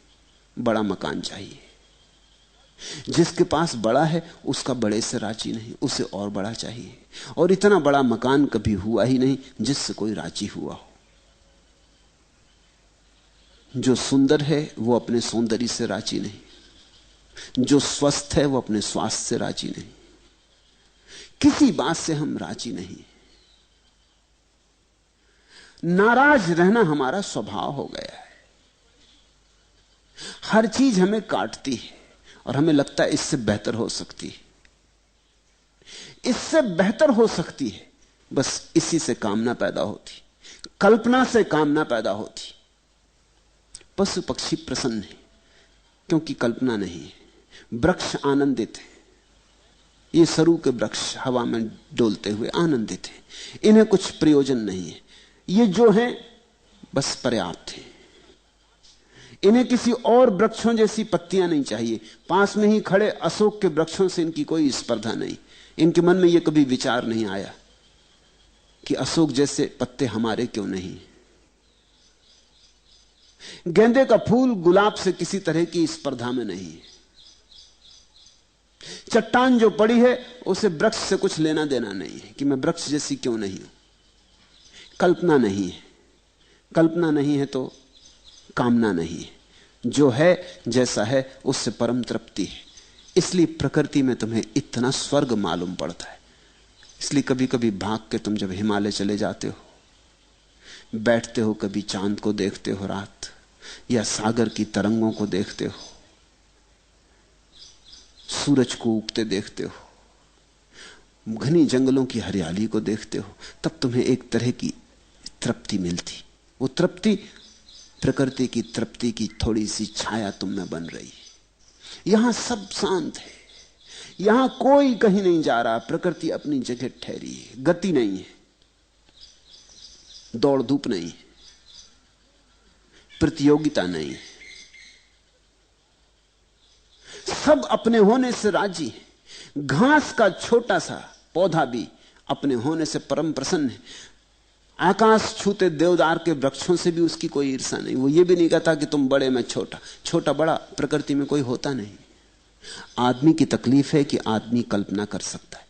बड़ा मकान चाहिए। जिसके पास बड़ा है उसका बड़े से राजी नहीं, उसे और बड़ा चाहिए। और इतना बड़ा मकान कभी हुआ ही नहीं जिससे कोई राजी हुआ हो। जो सुंदर है वो अपने सौंदर्य से राजी नहीं, जो स्वस्थ है वो अपने स्वास्थ्य से राजी नहीं, किसी बात से हम राजी नहीं। नाराज रहना हमारा स्वभाव हो गया है। हर चीज हमें काटती है और हमें लगता है इससे बेहतर हो सकती है, इससे बेहतर हो सकती है। बस इसी से कामना पैदा होती, कल्पना से कामना पैदा होती। पशु पक्षी प्रसन्न है क्योंकि कल्पना नहीं है। वृक्ष आनंदित है, ये सरू के वृक्ष हवा में डोलते हुए आनंदित है, इन्हें कुछ प्रयोजन नहीं है, ये जो है बस पर्याप्त है। इन्हें किसी और वृक्षों जैसी पत्तियां नहीं चाहिए। पास में ही खड़े अशोक के वृक्षों से इनकी कोई स्पर्धा नहीं। इनके मन में यह कभी विचार नहीं आया कि अशोक जैसे पत्ते हमारे क्यों नहीं। गेंदे का फूल गुलाब से किसी तरह की स्पर्धा में नहीं है। चट्टान जो पड़ी है उसे वृक्ष से कुछ लेना देना नहीं है कि मैं वृक्ष जैसी क्यों नहीं हूं। कल्पना नहीं है, कल्पना नहीं है तो कामना नहीं है। जो है जैसा है उससे परम तृप्ति है। इसलिए प्रकृति में तुम्हें इतना स्वर्ग मालूम पड़ता है। इसलिए कभी कभी भाग के तुम जब हिमालय चले जाते हो, बैठते हो, कभी चांद को देखते हो रात, या सागर की तरंगों को देखते हो, सूरज को उगते देखते हो, घनी जंगलों की हरियाली को देखते हो, तब तुम्हें एक तरह की तृप्ति मिलती। वो तृप्ति प्रकृति की तृप्ति की थोड़ी सी छाया तुम में बन रही है। यहां सब शांत है, यहां कोई कहीं नहीं जा रहा, प्रकृति अपनी जगह ठहरी है। गति नहीं है, दौड़ धूप नहीं है, प्रतियोगिता नहीं है, सब अपने होने से राजी है। घास का छोटा सा पौधा भी अपने होने से परम प्रसन्न है। आकाश छूते देवदार के वृक्षों से भी उसकी कोई ईर्ष्या नहीं। वो ये भी नहीं कहता कि तुम बड़े मैं छोटा। छोटा बड़ा प्रकृति में कोई होता नहीं। आदमी की तकलीफ है कि आदमी कल्पना कर सकता है।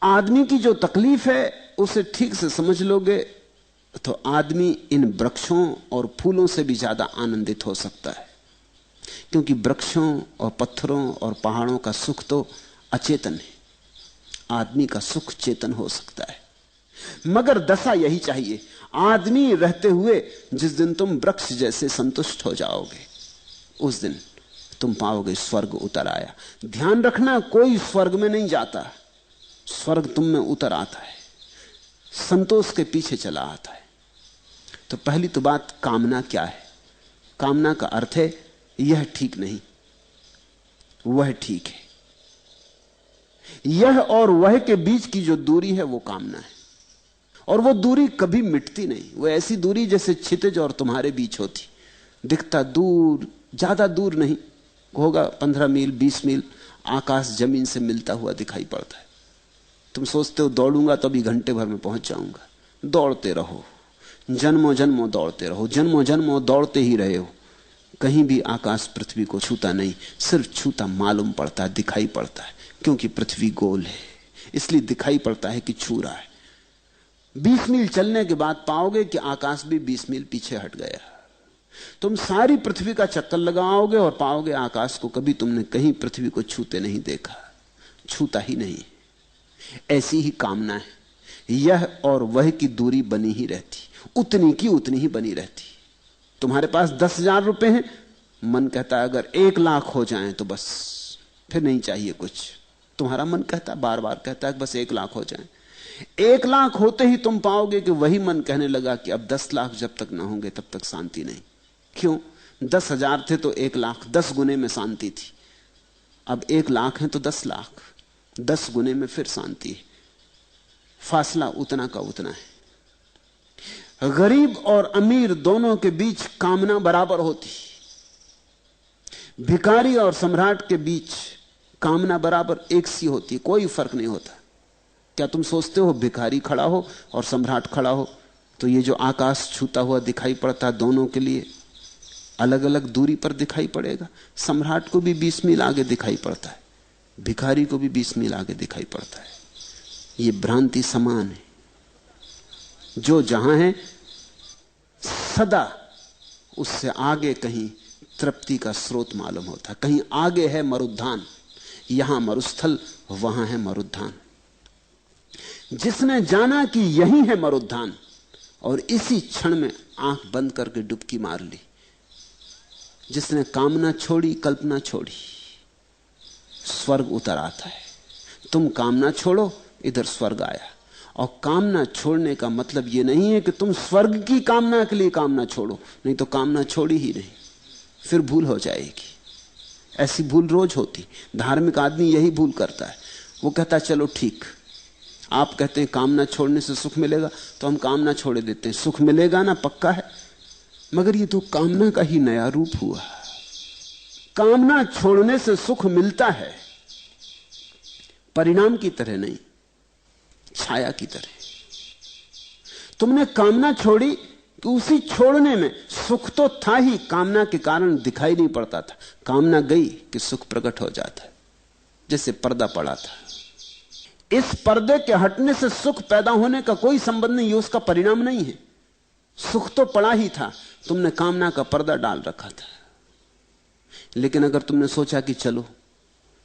आदमी की जो तकलीफ है उसे ठीक से समझ लोगे तो आदमी इन वृक्षों और फूलों से भी ज्यादा आनंदित हो सकता है, क्योंकि वृक्षों और पत्थरों और पहाड़ों का सुख तो अचेतन है, आदमी का सुख चेतन हो सकता है। मगर दशा यही चाहिए, आदमी रहते हुए जिस दिन तुम वृक्ष जैसे संतुष्ट हो जाओगे उस दिन तुम पाओगे स्वर्ग उतर आया। ध्यान रखना, कोई स्वर्ग में नहीं जाता, स्वर्ग तुम में उतर आता है, संतोष के पीछे चला आता है। तो पहली तो बात, कामना क्या है? कामना का अर्थ है यह ठीक नहीं, वह ठीक है। यह और वह के बीच की जो दूरी है वो कामना है, और वो दूरी कभी मिटती नहीं। वो ऐसी दूरी जैसे क्षितिज और तुम्हारे बीच होती, दिखता दूर, ज्यादा दूर नहीं होगा, 15 मील 20 मील आकाश जमीन से मिलता हुआ दिखाई पड़ता है। तुम सोचते हो दौड़ूंगा तो अभी घंटे भर में पहुंच जाऊंगा। दौड़ते रहो, जन्मों जन्मों दौड़ते रहो, जन्मों जन्मों दौड़ते ही रहे हो, कहीं भी आकाश पृथ्वी को छूता नहीं, सिर्फ छूता मालूम पड़ता है, दिखाई पड़ता है, क्योंकि पृथ्वी गोल है इसलिए दिखाई पड़ता है कि छू रहा है। 20 मील चलने के बाद पाओगे कि आकाश भी 20 मील पीछे हट गया। तुम सारी पृथ्वी का चक्कर लगाओगे और पाओगे आकाश को कभी तुमने कहीं पृथ्वी को छूते नहीं देखा, छूता ही नहीं। ऐसी ही कामना है, यह और वह की दूरी बनी ही रहती, उतनी की उतनी ही बनी रहती। तुम्हारे पास 10,000 रुपए हैं, मन कहता है अगर 1 लाख हो जाएं तो बस, फिर नहीं चाहिए कुछ। तुम्हारा मन कहता है, बार बार कहता है बस 1 लाख हो जाएं। 1 लाख होते ही तुम पाओगे कि वही मन कहने लगा कि अब 10 लाख जब तक ना होंगे तब तक शांति नहीं। क्यों? 10,000 थे तो 1 लाख, 10 गुने में शांति थी। अब 1 लाख है तो 10 लाख, 10 गुने में फिर शांति है। फासला उतना का उतना है। गरीब और अमीर दोनों के बीच कामना बराबर होती, भिखारी और सम्राट के बीच कामना बराबर एक सी होती, कोई फर्क नहीं होता। क्या तुम सोचते हो भिखारी खड़ा हो और सम्राट खड़ा हो तो ये जो आकाश छूता हुआ दिखाई पड़ता है दोनों के लिए अलग अलग दूरी पर दिखाई पड़ेगा? सम्राट को भी 20 मील आगे दिखाई पड़ता है, भिखारी को भी 20 मील आगे दिखाई पड़ता है। ये भ्रांति समान है। जो जहां है सदा उससे आगे कहीं तृप्ति का स्रोत मालूम होता है। कहीं आगे है मरुद्धान, यहां मरुस्थल, वहां है मरुद्धान। जिसने जाना कि यही है मरुद्धान और इसी क्षण में आंख बंद करके डुबकी मार ली, जिसने कामना छोड़ी, कल्पना छोड़ी, स्वर्ग उतर आता है। तुम कामना छोड़ो, इधर स्वर्ग आया। और कामना छोड़ने का मतलब यह नहीं है कि तुम स्वर्ग की कामना के लिए कामना छोड़ो, नहीं तो कामना छोड़ी ही नहीं, फिर भूल हो जाएगी। ऐसी भूल रोज होती। धार्मिक आदमी यही भूल करता है। वो कहता है चलो ठीक, आप कहते हैं कामना छोड़ने से सुख मिलेगा तो हम कामना छोड़ देते हैं, सुख मिलेगा ना, पक्का है। मगर ये तो कामना का ही नया रूप हुआ। कामना छोड़ने से सुख मिलता है, परिणाम की तरह नहीं, छाया की तरह। तुमने कामना छोड़ी कि उसी छोड़ने में सुख तो था ही, कामना के कारण दिखाई नहीं पड़ता था। कामना गई कि सुख प्रकट हो जाता है, जैसे पर्दा पड़ा था। इस पर्दे के हटने से सुख पैदा होने का कोई संबंध नहीं, ये उसका परिणाम नहीं है। सुख तो पड़ा ही था, तुमने कामना का पर्दा डाल रखा था। लेकिन अगर तुमने सोचा कि चलो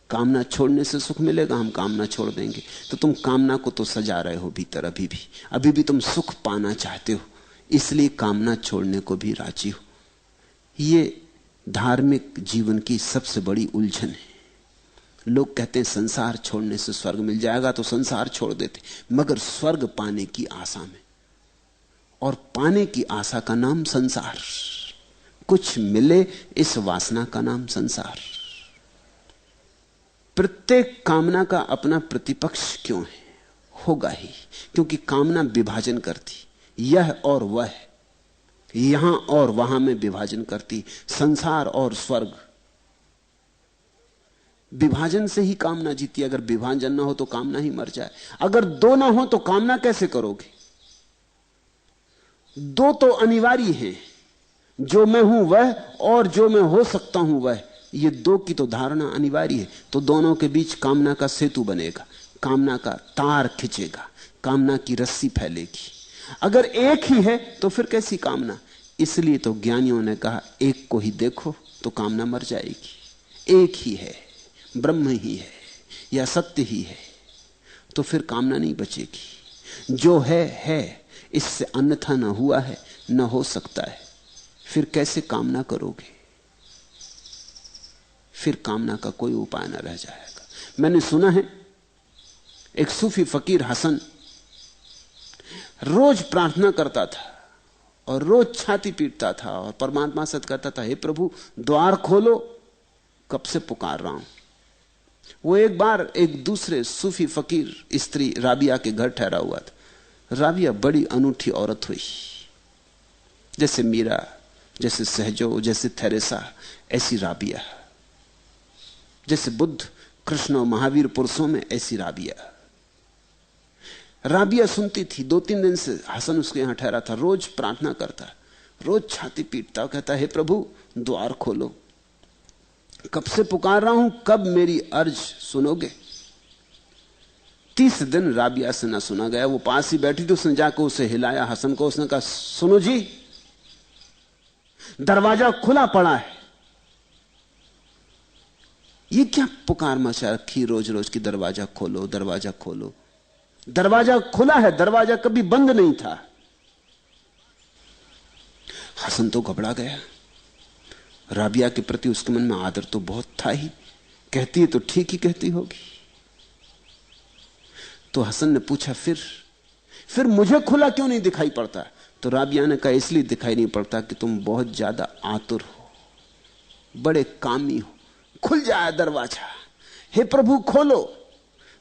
कामना छोड़ने से सुख मिलेगा, हम कामना छोड़ देंगे, तो तुम कामना को तो सजा रहे हो भीतर। अभी भी तुम सुख पाना चाहते हो, इसलिए कामना छोड़ने को भी राजी हो। ये धार्मिक जीवन की सबसे बड़ी उलझन है। लोग कहते हैं संसार छोड़ने से स्वर्ग मिल जाएगा, तो संसार छोड़ देते, मगर स्वर्ग पाने की आशा में। और पाने की आशा का नाम संसार, कुछ मिले इस वासना का नाम संसार। प्रत्येक कामना का अपना प्रतिपक्ष क्यों है? होगा ही, क्योंकि कामना विभाजन करती, यह और वह, यहां और वहां में विभाजन करती। संसार और स्वर्ग, विभाजन से ही कामना जीती। अगर विभाजन ना हो तो कामना ही मर जाए। अगर दो ना हो तो कामना कैसे करोगे? दो तो अनिवार्य है, जो मैं हूं वह और जो मैं हो सकता हूं वह। ये दो की तो धारणा अनिवार्य है। तो दोनों के बीच कामना का सेतु बनेगा, कामना का तार खिंचेगा, कामना की रस्सी फैलेगी। अगर एक ही है तो फिर कैसी कामना? इसलिए तो ज्ञानियों ने कहा एक को ही देखो तो कामना मर जाएगी। एक ही है, ब्रह्म ही है या सत्य ही है, तो फिर कामना नहीं बचेगी। जो है, इससे अन्यथा न हुआ है न हो सकता है, फिर कैसे कामना करोगे? फिर कामना का कोई उपाय न रह जाएगा। मैंने सुना है एक सूफी फकीर हसन रोज प्रार्थना करता था और रोज छाती पीटता था और परमात्मा से कहता था, हे प्रभु द्वार खोलो, कब से पुकार रहा हूं। वो एक बार एक दूसरे सूफी फकीर स्त्री राबिया के घर ठहरा हुआ था। राबिया बड़ी अनूठी औरत हुई, जैसे मीरा, जैसे सहजो, जैसे थेरेसा, ऐसी राबिया। जैसे बुद्ध, कृष्ण और महावीर पुरुषों में, ऐसी राबिया। राबिया सुनती थी। 2-3 दिन से हसन उसके यहां ठहरा था, रोज प्रार्थना करता, रोज छाती पीटता, कहता, हे प्रभु द्वार खोलो, कब से पुकार रहा हूं, कब मेरी अर्ज सुनोगे? 30 दिन राबिया से ना सुना गया। वो पास ही बैठी थी, उसने जाकर उसे हिलाया, हसन को। उसने कहा, सुनो जी, दरवाजा खुला पड़ा है। ये क्या पुकार मचा रखी रोज रोज की, दरवाजा खोलो, दरवाजा खोलो। दरवाजा खुला है, दरवाजा कभी बंद नहीं था। हसन तो घबरा गया। राबिया के प्रति उसके मन में आदर तो बहुत था ही, कहती है तो ठीक ही कहती होगी। तो हसन ने पूछा, फिर मुझे खुला क्यों नहीं दिखाई पड़ता? तो राबिया ने कहा, इसलिए दिखाई नहीं पड़ता कि तुम बहुत ज्यादा आतुर हो, बड़े कामी हो। खुल जाए दरवाजा, हे प्रभु खोलो,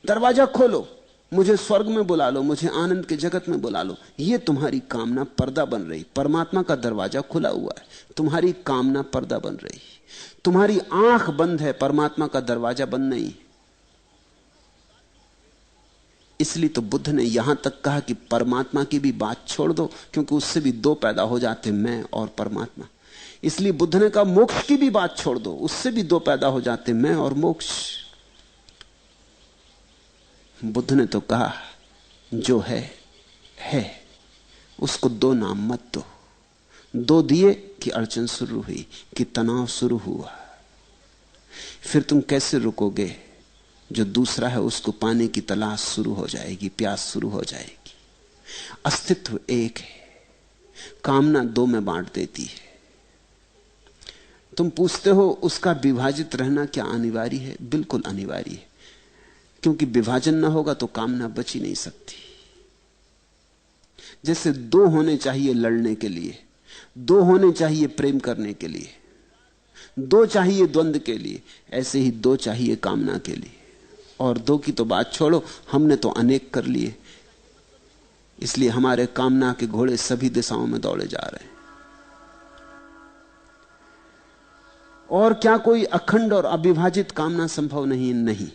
दरवाजा खोलो, मुझे स्वर्ग में बुला लो, मुझे आनंद के जगत में बुला लो। ये तुम्हारी कामना पर्दा बन रही। परमात्मा का दरवाजा खुला हुआ है, तुम्हारी कामना पर्दा बन रही। तुम्हारी आंख बंद है, परमात्मा का दरवाजा बंद नहीं। इसलिए तो बुद्ध ने यहां तक कहा कि परमात्मा की भी बात छोड़ दो, क्योंकि उससे भी दो पैदा हो जाते, मैं और परमात्मा। इसलिए बुद्ध ने कहा मोक्ष की भी बात छोड़ दो, उससे भी दो पैदा हो जाते, मैं और मोक्ष। बुद्ध ने तो कहा जो है, उसको दो नाम मत दो। दो दिए कि अड़चन शुरू हुई, कि तनाव शुरू हुआ। फिर तुम कैसे रुकोगे जो दूसरा है उसको पाने की तलाश शुरू हो जाएगी, प्यास शुरू हो जाएगी। अस्तित्व एक है, कामना दो में बांट देती है। तुम पूछते हो उसका विभाजित रहना क्या अनिवार्य है? बिल्कुल अनिवार्य है, क्योंकि विभाजन ना होगा तो कामना बच ही नहीं सकती। जैसे दो होने चाहिए लड़ने के लिए, दो होने चाहिए प्रेम करने के लिए, दो चाहिए द्वंद्व के लिए, ऐसे ही दो चाहिए कामना के लिए। और दो की तो बात छोड़ो, हमने तो अनेक कर लिए, इसलिए हमारे कामना के घोड़े सभी दिशाओं में दौड़े जा रहे हैं। और क्या कोई अखंड और अविभाजित कामना संभव नहीं? नहीं,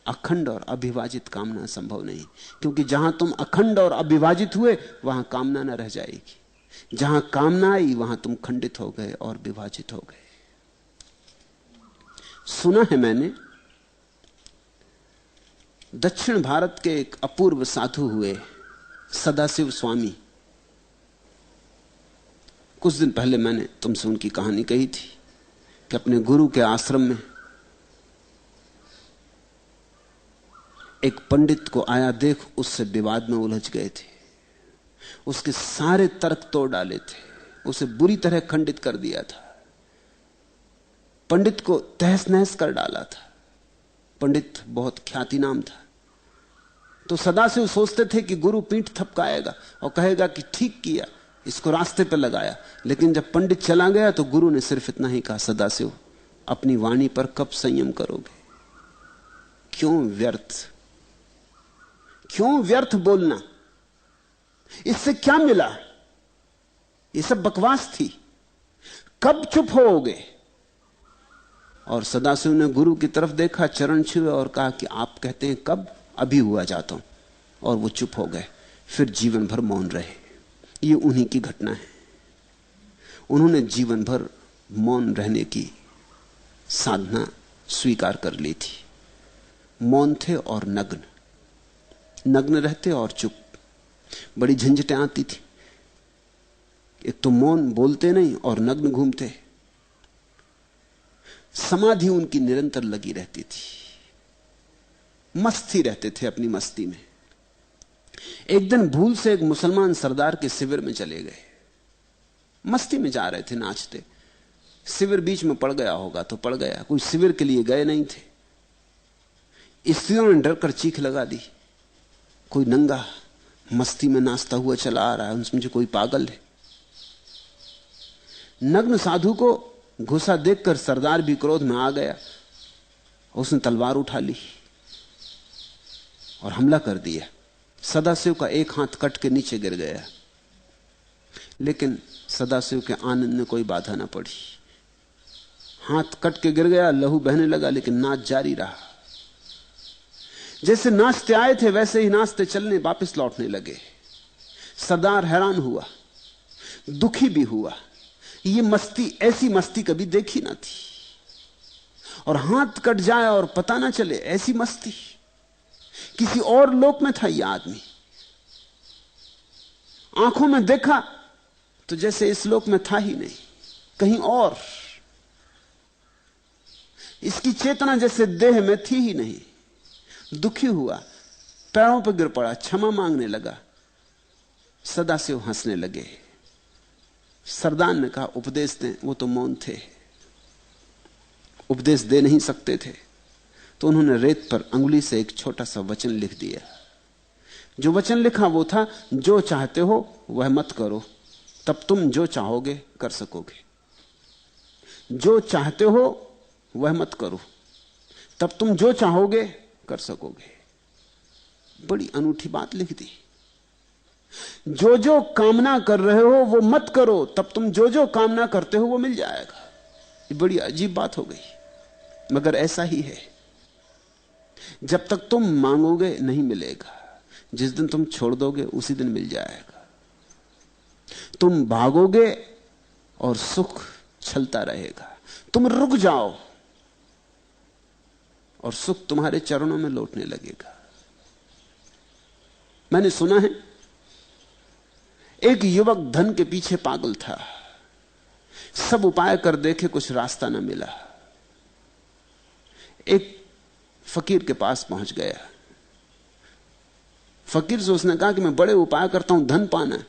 अखंड और अविभाजित कामना संभव नहीं, क्योंकि जहां तुम अखंड और अविभाजित हुए वहां कामना न रह जाएगी। जहां कामना आई वहां तुम खंडित हो गए और विभाजित हो गए। सुना है मैंने, दक्षिण भारत के एक अपूर्व साधु हुए सदाशिव स्वामी। कुछ दिन पहले मैंने तुमसे उनकी कहानी कही थी कि अपने गुरु के आश्रम में एक पंडित को आया देख उससे विवाद में उलझ गए थे। उसके सारे तर्क तोड़ डाले थे, उसे बुरी तरह खंडित कर दिया था, पंडित को तहस नहस कर डाला था। पंडित बहुत ख्याति नाम था। तो सदाशिव सोचते थे कि गुरु पीठ थपकाएगा और कहेगा कि ठीक किया, इसको रास्ते पर लगाया। लेकिन जब पंडित चला गया तो गुरु ने सिर्फ इतना ही कहा, सदाशिव अपनी वाणी पर कब संयम करोगे? क्यों व्यर्थ बोलना? इससे क्या मिला? ये सब बकवास थी, कब चुप होगे? और सदाशिव ने गुरु की तरफ देखा, चरण छुए और कहा कि आप कहते हैं कब? अभी हुआ जाता हूं। और वो चुप हो गए, फिर जीवन भर मौन रहे। ये उन्हीं की घटना है। उन्होंने जीवन भर मौन रहने की साधना स्वीकार कर ली थी। मौन थे और नग्न रहते और चुप। बड़ी झंझटें आती थी। एक तो मौन, बोलते नहीं, और नग्न घूमते। समाधि उनकी निरंतर लगी रहती थी, मस्त ही रहते थे अपनी मस्ती में। एक दिन भूल से एक मुसलमान सरदार के शिविर में चले गए। मस्ती में जा रहे थे, नाचते। शिविर बीच में पड़ गया होगा तो पड़ गया, कोई शिविर के लिए गए नहीं थे। स्त्रियों ने डरकर चीख लगा दी। कोई नंगा मस्ती में नाचता हुआ चला आ रहा है, उनसे मुझे कोई पागल है। नग्न साधु को घुसा देखकर सरदार भी क्रोध में आ गया। उसने तलवार उठा ली और हमला कर दिया। सदाशिव का एक हाथ कट के नीचे गिर गया, लेकिन सदाशिव के आनंद में कोई बाधा ना पड़ी। हाथ कट के गिर गया, लहू बहने लगा, लेकिन नाच जारी रहा। जैसे नाचते आए थे वैसे ही नाचते चलने वापस लौटने लगे। सरदार हैरान हुआ, दुखी भी हुआ। ये मस्ती, ऐसी मस्ती कभी देखी ना थी। और हाथ कट जाए और पता ना चले, ऐसी मस्ती। किसी और लोक में था यह आदमी। आंखों में देखा तो जैसे इस लोक में था ही नहीं, कहीं और। इसकी चेतना जैसे देह में थी ही नहीं। दुखी हुआ, पैरों पर गिर पड़ा, क्षमा मांगने लगा। सदाशिव हंसने लगे। सरदार ने कहा, उपदेश दें। वो तो मौन थे, उपदेश दे नहीं सकते थे। तो उन्होंने रेत पर अंगुली से एक छोटा सा वचन लिख दिया। जो वचन लिखा वो था, जो चाहते हो वह मत करो, तब तुम जो चाहोगे कर सकोगे। जो चाहते हो वह मत करो, तब तुम जो चाहोगे कर सकोगे। बड़ी अनूठी बात लिख दी। जो जो कामना कर रहे हो वो मत करो, तब तुम जो जो कामना करते हो वो मिल जाएगा। ये बड़ी अजीब बात हो गई, मगर ऐसा ही है। जब तक तुम मांगोगे नहीं मिलेगा, जिस दिन तुम छोड़ दोगे उसी दिन मिल जाएगा। तुम भागोगे और सुख छलता रहेगा। तुम रुक जाओ और सुख तुम्हारे चरणों में लौटने लगेगा। मैंने सुना है, एक युवक धन के पीछे पागल था। सब उपाय कर देखे, कुछ रास्ता न मिला। एक फकीर के पास पहुंच गया। फकीर से उसने कहा कि मैं बड़े उपाय करता हूं, धन पाना है,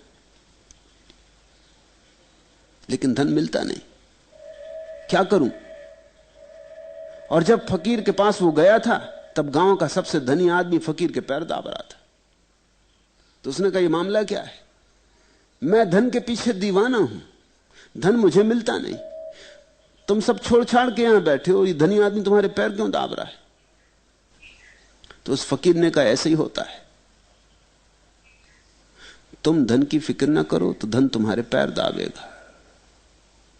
लेकिन धन मिलता नहीं, क्या करूं? और जब फकीर के पास वो गया था तब गांव का सबसे धनी आदमी फकीर के पैर दाब रहा था। तो उसने कहा, ये मामला क्या है? मैं धन के पीछे दीवाना हूं, धन मुझे मिलता नहीं, तुम सब छोड़ छाड़ के यहां बैठे हो, ये धनी आदमी तुम्हारे पैर क्यों दाब रहा है? तो उस फकीर ने कहा, ऐसे ही होता है, तुम धन की फिक्र ना करो तो धन तुम्हारे पैर दाबेगा।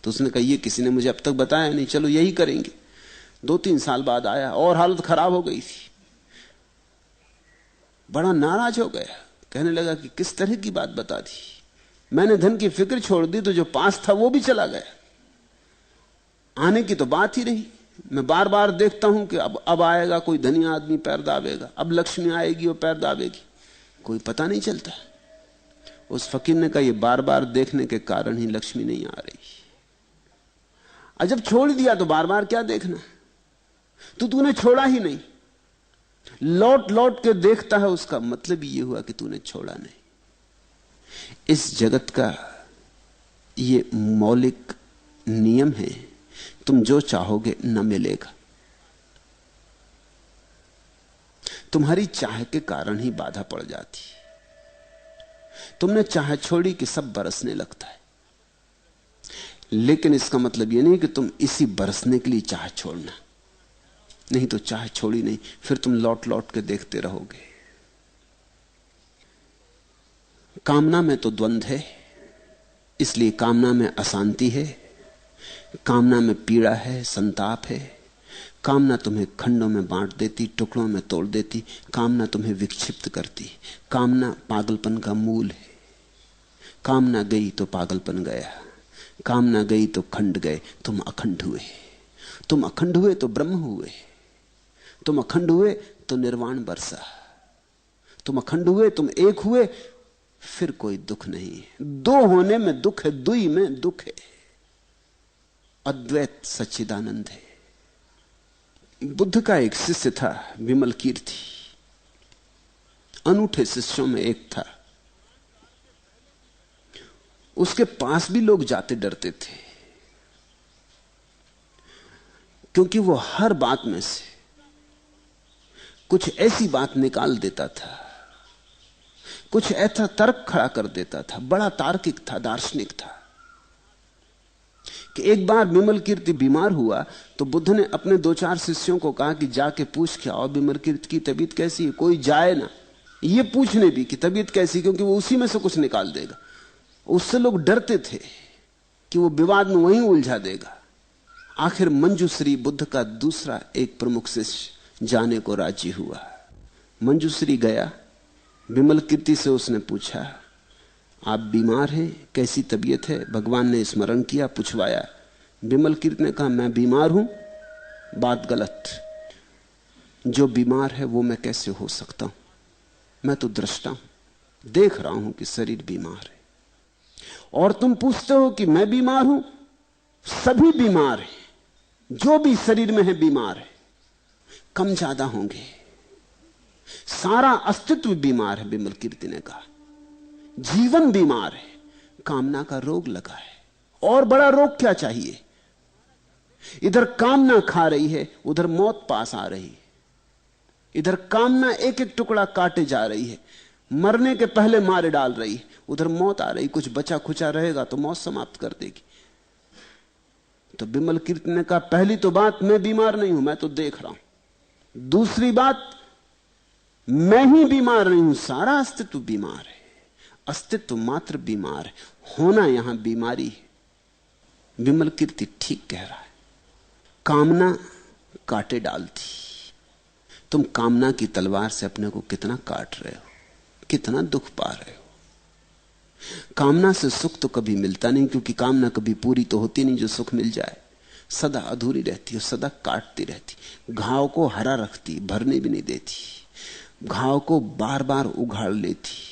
तो उसने कहा, ये किसी ने मुझे अब तक बताया नहीं, चलो यही करेंगे। 2-3 साल बाद आया और हालत खराब हो गई थी, बड़ा नाराज हो गया, कहने लगा कि किस तरह की बात बता दी, मैंने धन की फिक्र छोड़ दी तो जो पास था वो भी चला गया, आने की तो बात ही रही। मैं बार बार देखता हूं कि अब आएगा कोई धनी आदमी, पैर दाबेगा, अब लक्ष्मी आएगी और पैर दाबेगी, कोई पता नहीं चलता। उस फकीर ने कहा, ये बार बार देखने के कारण ही लक्ष्मी नहीं आ रही। और जब छोड़ दिया तो बार बार क्या देखना, तो तूने छोड़ा ही नहीं, लौट लौट के देखता है, उसका मतलब ये हुआ कि तूने छोड़ा नहीं। इस जगत का ये मौलिक नियम है, तुम जो चाहोगे न मिलेगा। तुम्हारी चाह के कारण ही बाधा पड़ जाती। तुमने चाह छोड़ी कि सब बरसने लगता है, लेकिन इसका मतलब यह नहीं कि तुम इसी बरसने के लिए चाह छोड़ना, नहीं तो चाह छोड़ी नहीं, फिर तुम लौट लौट के देखते रहोगे। कामना में तो द्वंद्व है, इसलिए कामना में अशांति है, कामना में पीड़ा है, संताप है। कामना तुम्हें खंडों में बांट देती, टुकड़ों में तोड़ देती, कामना तुम्हें विक्षिप्त करती। कामना पागलपन का मूल है। कामना गई तो पागलपन गया, कामना गई तो खंड गए, तुम अखंड हुए। तुम अखंड हुए तो ब्रह्म हुए, तुम अखंड हुए तो निर्वाण बरसा, तुम अखंड हुए, तुम एक हुए, फिर कोई दुख नहीं है। दो होने में दुख है, दुई में दुख है। अद्वैत सच्चिदानंद है। बुद्ध का एक शिष्य था, विमल कीर्ति, अनूठे शिष्यों में एक था। उसके पास भी लोग जाते डरते थे, क्योंकि वो हर बात में से कुछ ऐसी बात निकाल देता था, कुछ ऐसा तर्क खड़ा कर देता था, बड़ा तार्किक था, दार्शनिक था। कि एक बार विमल कीर्ति बीमार हुआ तो बुद्ध ने अपने 2-4 शिष्यों को कहा कि जाके पूछ के आओ विमल कीर्ति की तबीयत कैसी है। कोई जाए ना ये पूछने भी कि तबीयत कैसी, क्योंकि वो उसी में से कुछ निकाल देगा। उससे लोग डरते थे कि वो विवाद में वहीं उलझा देगा। आखिर मंजूश्री, बुद्ध का दूसरा एक प्रमुख शिष्य, जाने को राजी हुआ। मंजूश्री गया, विमल कीर्ति से उसने पूछा, आप बीमार हैं, कैसी तबीयत है? भगवान ने स्मरण किया, पूछवाया। विमल कीर्ति ने कहा, मैं बीमार हूं। बात गलत, जो बीमार है वो मैं कैसे हो सकता हूं? मैं तो दृष्टा हूं, देख रहा हूं कि शरीर बीमार है। और तुम पूछते हो कि मैं बीमार हूं? सभी बीमार हैं, जो भी शरीर में है बीमार है, कम ज्यादा होंगे, सारा अस्तित्व बीमार है। विमल कीर्ति ने कहा, जीवन बीमार है, कामना का रोग लगा है। और बड़ा रोग क्या चाहिए? इधर कामना खा रही है, उधर मौत पास आ रही है। इधर कामना एक एक टुकड़ा काटे जा रही है, मरने के पहले मारे डाल रही है, उधर मौत आ रही, कुछ बचा खुचा रहेगा तो मौत समाप्त कर देगी। तो विमल कीर्ति ने कहा, पहली तो बात, मैं बीमार नहीं हूं, मैं तो देख रहा हूं। दूसरी बात, मैं ही बीमार नहीं हूं, सारा अस्तित्व बीमार है। अस्तित्व मात्र बीमार है, होना यहां बीमारी है। विमल कीर्ति ठीक कह रहा है। कामना काटे डालती। तुम कामना की तलवार से अपने को कितना काट रहे हो, कितना दुख पा रहे हो। कामना से सुख तो कभी मिलता नहीं, क्योंकि कामना कभी पूरी तो होती नहीं जो सुख मिल जाए, सदा अधूरी रहती है, सदा काटती रहती। घाव को हरा रखती, भरने भी नहीं देती, घाव को बार बार उघाड़ लेती।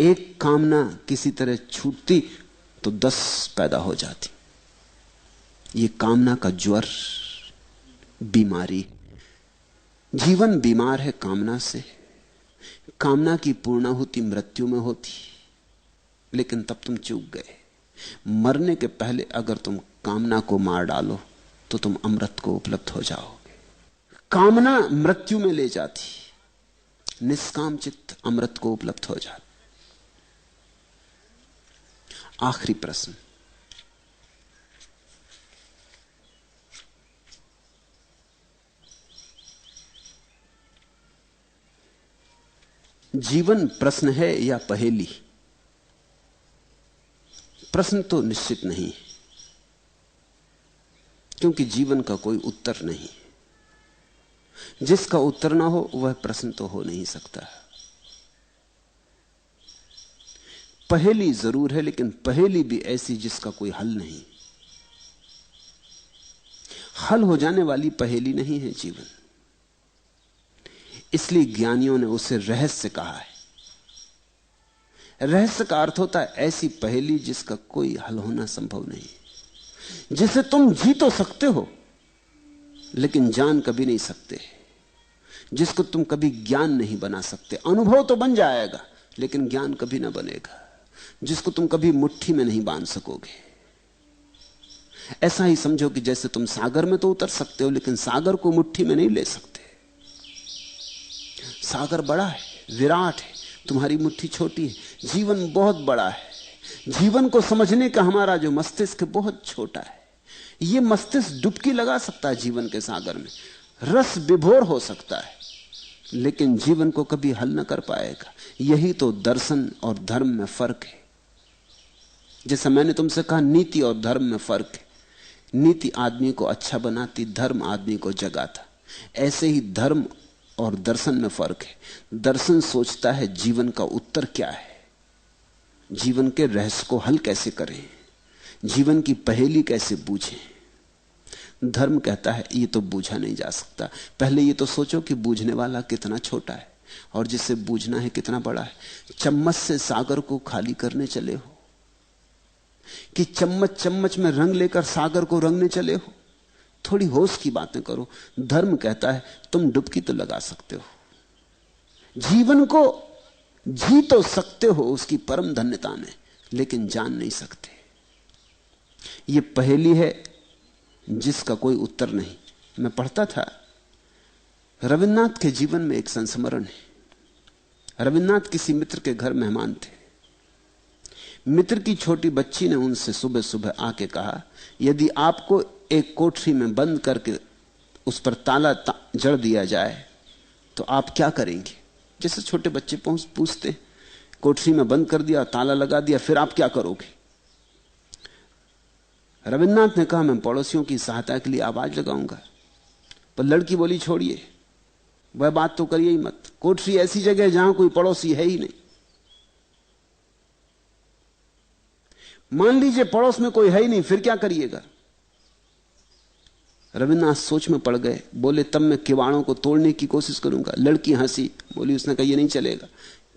एक कामना किसी तरह छूटती तो 10 पैदा हो जाती। ये कामना का ज्वर, बीमारी। जीवन बीमार है कामना से। कामना की पूर्णाहुति मृत्यु में होती, लेकिन तब तुम चूक गए। मरने के पहले अगर तुम कामना को मार डालो तो तुम अमृत को उपलब्ध हो जाओगे। कामना मृत्यु में ले जाती, निष्काम चित्त अमृत को उपलब्ध हो जाता। आखिरी प्रश्न, जीवन प्रश्न है या पहेली? प्रश्न तो निश्चित नहीं है, क्योंकि जीवन का कोई उत्तर नहीं। जिसका उत्तर ना हो वह प्रश्न तो हो नहीं सकता। पहेली जरूर है, लेकिन पहेली भी ऐसी जिसका कोई हल नहीं। हल हो जाने वाली पहेली नहीं है जीवन। इसलिए ज्ञानियों ने उसे रहस्य कहा है। रहस्य का अर्थ होता है ऐसी पहेली जिसका कोई हल होना संभव नहीं, जिसे तुम जी तो सकते हो लेकिन जान कभी नहीं सकते, जिसको तुम कभी ज्ञान नहीं बना सकते। अनुभव तो बन जाएगा लेकिन ज्ञान कभी ना बनेगा, जिसको तुम कभी मुट्ठी में नहीं बांध सकोगे। ऐसा ही समझो कि जैसे तुम सागर में तो उतर सकते हो लेकिन सागर को मुट्ठी में नहीं ले सकते। सागर बड़ा है, विराट है, तुम्हारी मुट्ठी छोटी है। जीवन बहुत बड़ा है। जीवन को समझने का हमारा जो मस्तिष्क बहुत छोटा है। यह मस्तिष्क डुबकी लगा सकता है जीवन के सागर में, रस विभोर हो सकता है, लेकिन जीवन को कभी हल न कर पाएगा। यही तो दर्शन और धर्म में फर्क है। जैसा मैंने तुमसे कहा, नीति और धर्म में फर्क है। नीति आदमी को अच्छा बनाती, धर्म आदमी को जगाता। ऐसे ही धर्म और दर्शन में फर्क है। दर्शन सोचता है जीवन का उत्तर क्या है, जीवन के रहस्य को हल कैसे करें, जीवन की पहेली कैसे बूझें। धर्म कहता है ये तो बूझा नहीं जा सकता। पहले ये तो सोचो कि बूझने वाला कितना छोटा है और जिसे बूझना है कितना बड़ा है। चम्मच से सागर को खाली करने चले हो कि चम्मच चम्मच में रंग लेकर सागर को रंगने चले हो? थोड़ी होश की बातें करो। धर्म कहता है तुम डुबकी तो लगा सकते हो, जीवन को जी तो सकते हो उसकी परम धन्यता में, लेकिन जान नहीं सकते। यह पहेली है जिसका कोई उत्तर नहीं। मैं पढ़ता था, रविन्द्रनाथ के जीवन में एक संस्मरण है। रविन्द्रनाथ किसी मित्र के घर मेहमान थे। मित्र की छोटी बच्ची ने उनसे सुबह सुबह आके कहा, यदि आपको एक कोठरी में बंद करके उस पर ताला जड़ दिया जाए तो आप क्या करेंगे? जैसे छोटे बच्चे पूछते, कोठरी में बंद कर दिया, ताला लगा दिया, फिर आप क्या करोगे? रविन्द्रनाथ ने कहा, मैं पड़ोसियों की सहायता के लिए आवाज लगाऊंगा। पर लड़की बोली, छोड़िए, वह बात तो करिए ही मत। कोठरी ऐसी जगह है जहां कोई पड़ोसी है ही नहीं। मान लीजिए पड़ोस में कोई है ही नहीं, फिर क्या करिएगा? रविन्द्रनाथ सोच में पड़ गए। बोले, तब मैं किवाड़ों को तोड़ने की कोशिश करूंगा। लड़की हंसी, बोली, उसने कहा, यह नहीं चलेगा,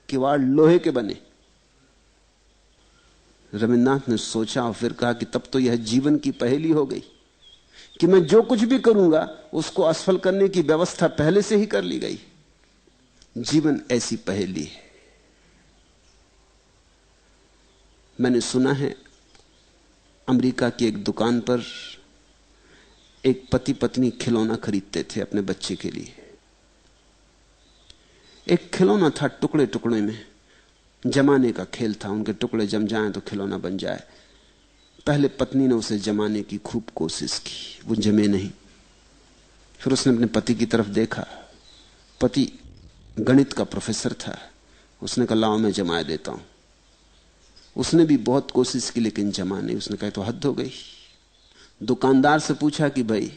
किवाड़ लोहे के बने। रविन्द्रनाथ ने सोचा और फिर कहा कि तब तो यह जीवन की पहेली हो गई कि मैं जो कुछ भी करूंगा उसको असफल करने की व्यवस्था पहले से ही कर ली गई। जीवन ऐसी पहेली है। मैंने सुना है अमेरिका की एक दुकान पर एक पति पत्नी खिलौना खरीदते थे अपने बच्चे के लिए। एक खिलौना था टुकड़े टुकड़े में, जमाने का खेल था। उनके टुकड़े जम जाएं तो खिलौना बन जाए। पहले पत्नी ने उसे जमाने की खूब कोशिश की, वो जमे नहीं। फिर उसने अपने पति की तरफ देखा। पति गणित का प्रोफेसर था। उसने कहा, लाओ मैं जमा देता हूं। उसने भी बहुत कोशिश की लेकिन जमा नहीं। उसने कहा, तो हद हो गई। दुकानदार से पूछा कि भाई,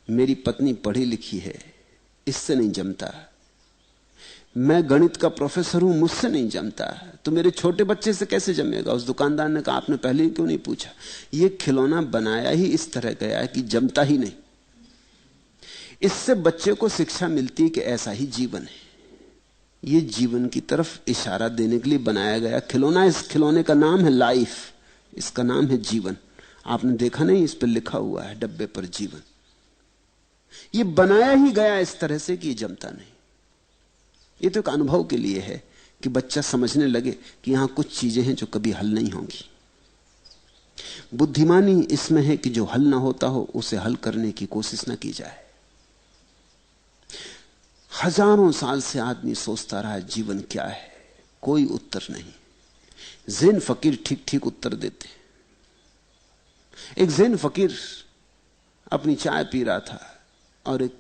मेरी पत्नी पढ़ी लिखी है, इससे नहीं जमता। मैं गणित का प्रोफेसर हूं, मुझसे नहीं जमता, तो मेरे छोटे बच्चे से कैसे जमेगा? उस दुकानदार ने कहा, आपने पहले ही क्यों नहीं पूछा? यह खिलौना बनाया ही इस तरह गया है कि जमता ही नहीं। इससे बच्चे को शिक्षा मिलती है कि ऐसा ही जीवन है। यह जीवन की तरफ इशारा देने के लिए बनाया गया खिलौना। इस खिलौने का नाम है लाइफ, इसका नाम है जीवन। आपने देखा नहीं, इस पर लिखा हुआ है डब्बे पर जीवन। ये बनाया ही गया इस तरह से कि ये जमता नहीं। ये तो एक अनुभव के लिए है कि बच्चा समझने लगे कि यहां कुछ चीजें हैं जो कभी हल नहीं होंगी। बुद्धिमानी इसमें है कि जो हल ना होता हो उसे हल करने की कोशिश ना की जाए। हजारों साल से आदमी सोचता रहा जीवन क्या है, कोई उत्तर नहीं। ज़ैन फकीर ठीक ठीक उत्तर देते। एक ज़ैन फकीर अपनी चाय पी रहा था और एक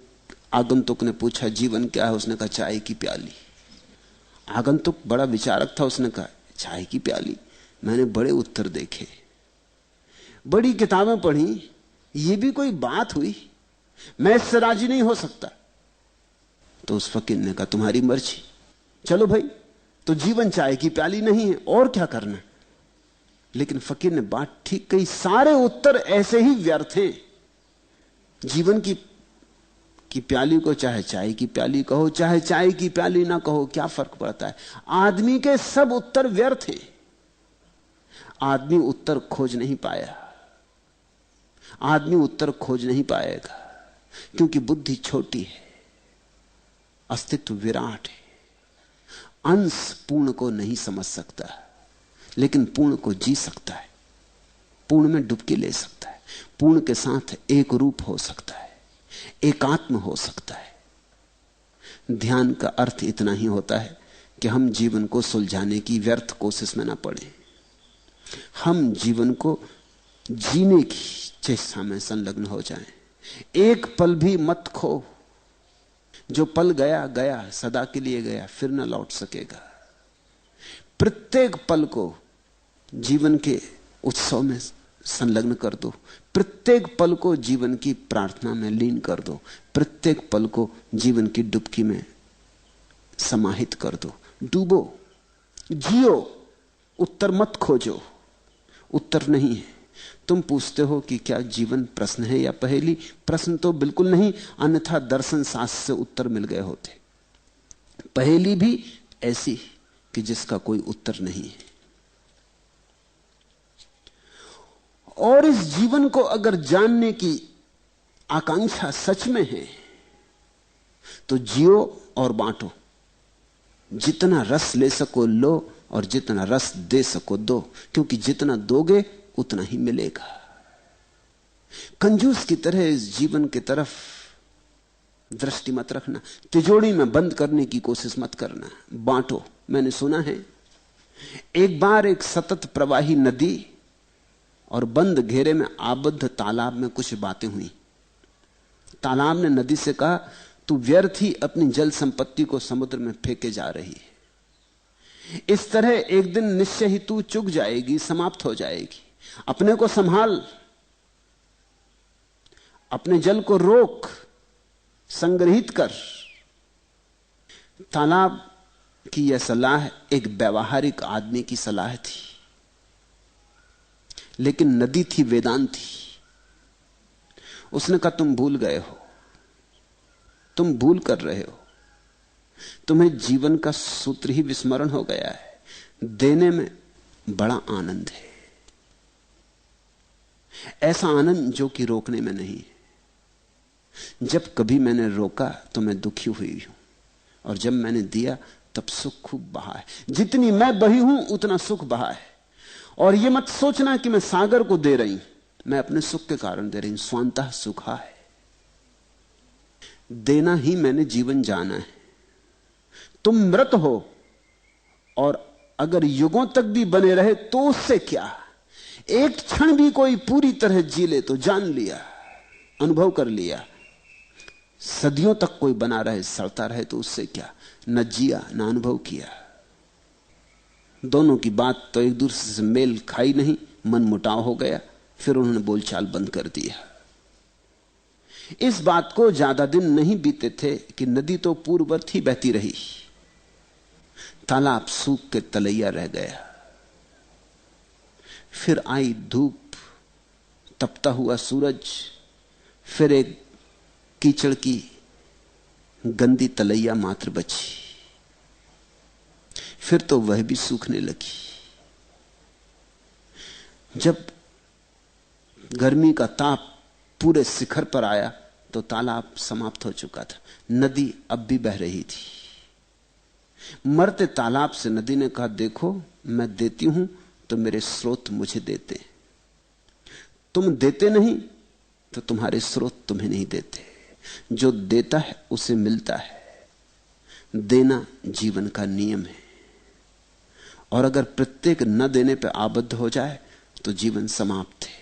आगंतुक ने पूछा जीवन क्या है? उसने कहा चाय की प्याली। आगंतुक बड़ा विचारक था, उसने कहा चाय की प्याली? मैंने बड़े उत्तर देखे, बड़ी किताबें पढ़ी, ये भी कोई बात हुई? मैं इससे राजी नहीं हो सकता। तो उस फकीर ने कहा तुम्हारी मर्जी, चलो भाई, तो जीवन चाय की प्याली नहीं है, और क्या करना। लेकिन फकीर ने बात ठीक कही, सारे उत्तर ऐसे ही व्यर्थ हैं। जीवन की प्याली को चाहे चाय की प्याली कहो, चाहे चाय की प्याली ना कहो, क्या फर्क पड़ता है? आदमी के सब उत्तर व्यर्थ हैं। आदमी उत्तर खोज नहीं पाया, आदमी उत्तर खोज नहीं पाएगा, क्योंकि बुद्धि छोटी है, अस्तित्व विराट है। अंश पूर्ण को नहीं समझ सकता, लेकिन पूर्ण को जी सकता है, पूर्ण में डुबकी ले सकता है, पूर्ण के साथ एक रूप हो सकता है, एकात्म हो सकता है। ध्यान का अर्थ इतना ही होता है कि हम जीवन को सुलझाने की व्यर्थ कोशिश में ना पड़े, हम जीवन को जीने की चेष्टा में संलग्न हो जाएं। एक पल भी मत खो, जो पल गया गया, सदा के लिए गया, फिर न लौट सकेगा। प्रत्येक पल को जीवन के उत्सव में संलग्न कर दो, प्रत्येक पल को जीवन की प्रार्थना में लीन कर दो, प्रत्येक पल को जीवन की डुबकी में समाहित कर दो। डूबो, जियो, उत्तर मत खोजो। उत्तर नहीं है। तुम पूछते हो कि क्या जीवन प्रश्न है या पहेली? प्रश्न तो बिल्कुल नहीं, अन्यथा दर्शन शास्त्र से उत्तर मिल गए होते। पहेली भी ऐसी कि जिसका कोई उत्तर नहीं है। और इस जीवन को अगर जानने की आकांक्षा सच में है तो जियो और बांटो। जितना रस ले सको लो और जितना रस दे सको दो, क्योंकि जितना दोगे उतना ही मिलेगा। कंजूस की तरह इस जीवन की तरफ दृष्टि मत रखना, तिजोरी में बंद करने की कोशिश मत करना, बांटो। मैंने सुना है एक बार एक सतत प्रवाही नदी और बंद घेरे में आबद्ध तालाब में कुछ बातें हुई। तालाब ने नदी से कहा तू व्यर्थ ही अपनी जल संपत्ति को समुद्र में फेंके जा रही है। इस तरह एक दिन निश्चय ही तू चुक जाएगी, समाप्त हो जाएगी। अपने को संभाल, अपने जल को रोक, संग्रहित कर। तालाब की यह सलाह एक व्यवहारिक आदमी की सलाह थी, लेकिन नदी थी वेदांती। उसने कहा तुम भूल गए हो, तुम भूल कर रहे हो, तुम्हें जीवन का सूत्र ही विस्मरण हो गया है। देने में बड़ा आनंद है, ऐसा आनंद जो कि रोकने में नहीं है। जब कभी मैंने रोका तो मैं दुखी हुई हूं, और जब मैंने दिया तब सुख खूब बहा है। जितनी मैं बही हूं उतना सुख बहा है। और यह मत सोचना कि मैं सागर को दे रही हूं, मैं अपने सुख के कारण दे रही हूं। स्वांतः सुखा है। देना ही मैंने जीवन जाना है। तुम मृत हो और अगर युगों तक भी बने रहे तो उससे क्या? एक क्षण भी कोई पूरी तरह जी ले तो जान लिया, अनुभव कर लिया। सदियों तक कोई बना रहे, सड़ता रहे तो उससे क्या? न जिया न अनुभव किया। दोनों की बात तो एक दूसरे से मेल खाई नहीं, मन मुटाव हो गया। फिर उन्होंने बोलचाल बंद कर दिया। इस बात को ज्यादा दिन नहीं बीते थे कि नदी तो पूर्ववत ही बहती रही, तालाब सूख के तलैया रह गया। फिर आई धूप, तपता हुआ सूरज, फिर एक कीचड़ की गंदी तलैया मात्र बची। फिर तो वह भी सूखने लगी। जब गर्मी का ताप पूरे शिखर पर आया तो तालाब समाप्त हो चुका था, नदी अब भी बह रही थी। मरते तालाब से नदी ने कहा, देखो मैं देती हूं तो मेरे स्रोत मुझे देते, तुम देते नहीं तो तुम्हारे स्रोत तुम्हें नहीं देते। जो देता है उसे मिलता है। देना जीवन का नियम है, और अगर प्रत्येक न देने पर आबद्ध हो जाए तो जीवन समाप्त है।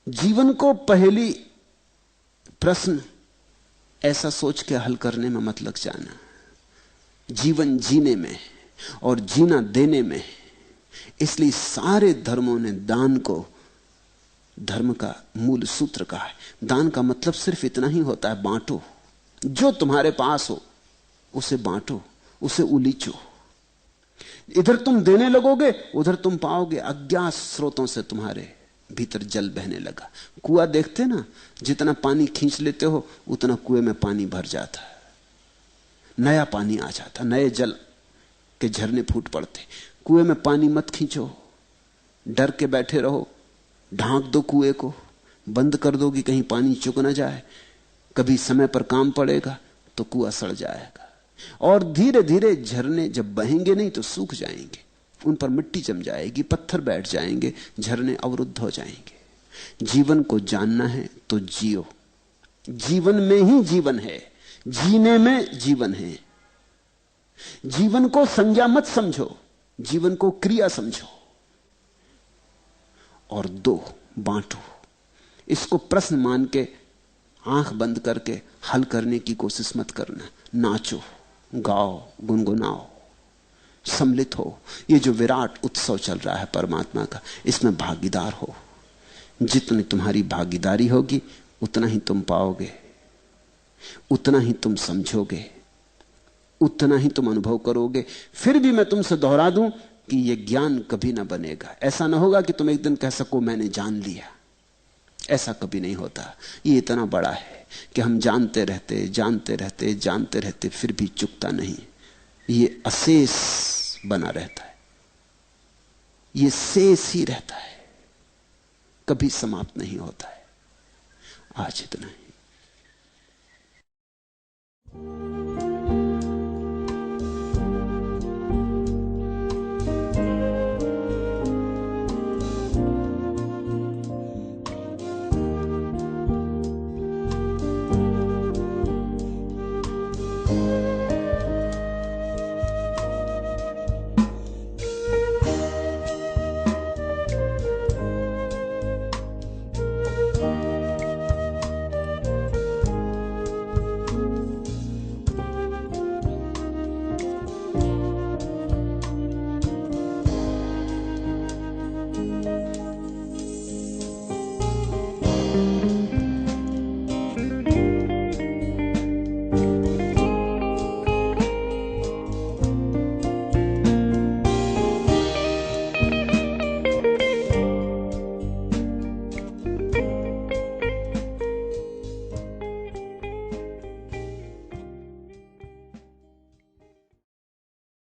जीवन को पहली प्रश्न ऐसा सोच के हल करने में मत लग जाना। जीवन जीने में और जीना देने में। इसलिए सारे धर्मों ने दान को धर्म का मूल सूत्र कहा है। दान का मतलब सिर्फ इतना ही होता है, बांटो। जो तुम्हारे पास हो उसे बांटो, उसे उलीचो। इधर तुम देने लगोगे, उधर तुम पाओगे अज्ञात स्रोतों से तुम्हारे भीतर जल बहने लगा। कुआं देखते ना, जितना पानी खींच लेते हो उतना कुएं में पानी भर जाता है, नया पानी आ जाता, नए जल के झरने फूट पड़ते। कुएं में पानी मत खींचो, डर के बैठे रहो, ढांक दो कुएं को, बंद कर दो कि कहीं पानी चुक ना जाए। कभी समय पर काम पड़ेगा तो कुआं सड़ जाएगा। और धीरे धीरे झरने जब बहेंगे नहीं तो सूख जाएंगे, उन पर मिट्टी जम जाएगी, पत्थर बैठ जाएंगे, झरने अवरुद्ध हो जाएंगे। जीवन को जानना है तो जियो। जीवन में ही जीवन है, जीने में जीवन है। जीवन को संज्ञा मत समझो, जीवन को क्रिया समझो। और दो, बांटो। इसको प्रश्न मान के आंख बंद करके हल करने की कोशिश मत करना। नाचो, गाओ, गुनगुनाओ, सम्मिलित हो। ये जो विराट उत्सव चल रहा है परमात्मा का, इसमें भागीदार हो। जितनी तुम्हारी भागीदारी होगी उतना ही तुम पाओगे, उतना ही तुम समझोगे, उतना ही तुम अनुभव करोगे। फिर भी मैं तुमसे दोहरा दूं कि यह ज्ञान कभी ना बनेगा। ऐसा ना होगा कि तुम एक दिन कह सको मैंने जान लिया। ऐसा कभी नहीं होता। ये इतना बड़ा है कि हम जानते रहते जानते रहते जानते रहते फिर भी चुकता नहीं। ये अशेष बना रहता है, ये शेष ही रहता है, कभी समाप्त नहीं होता है। आज इतना ही।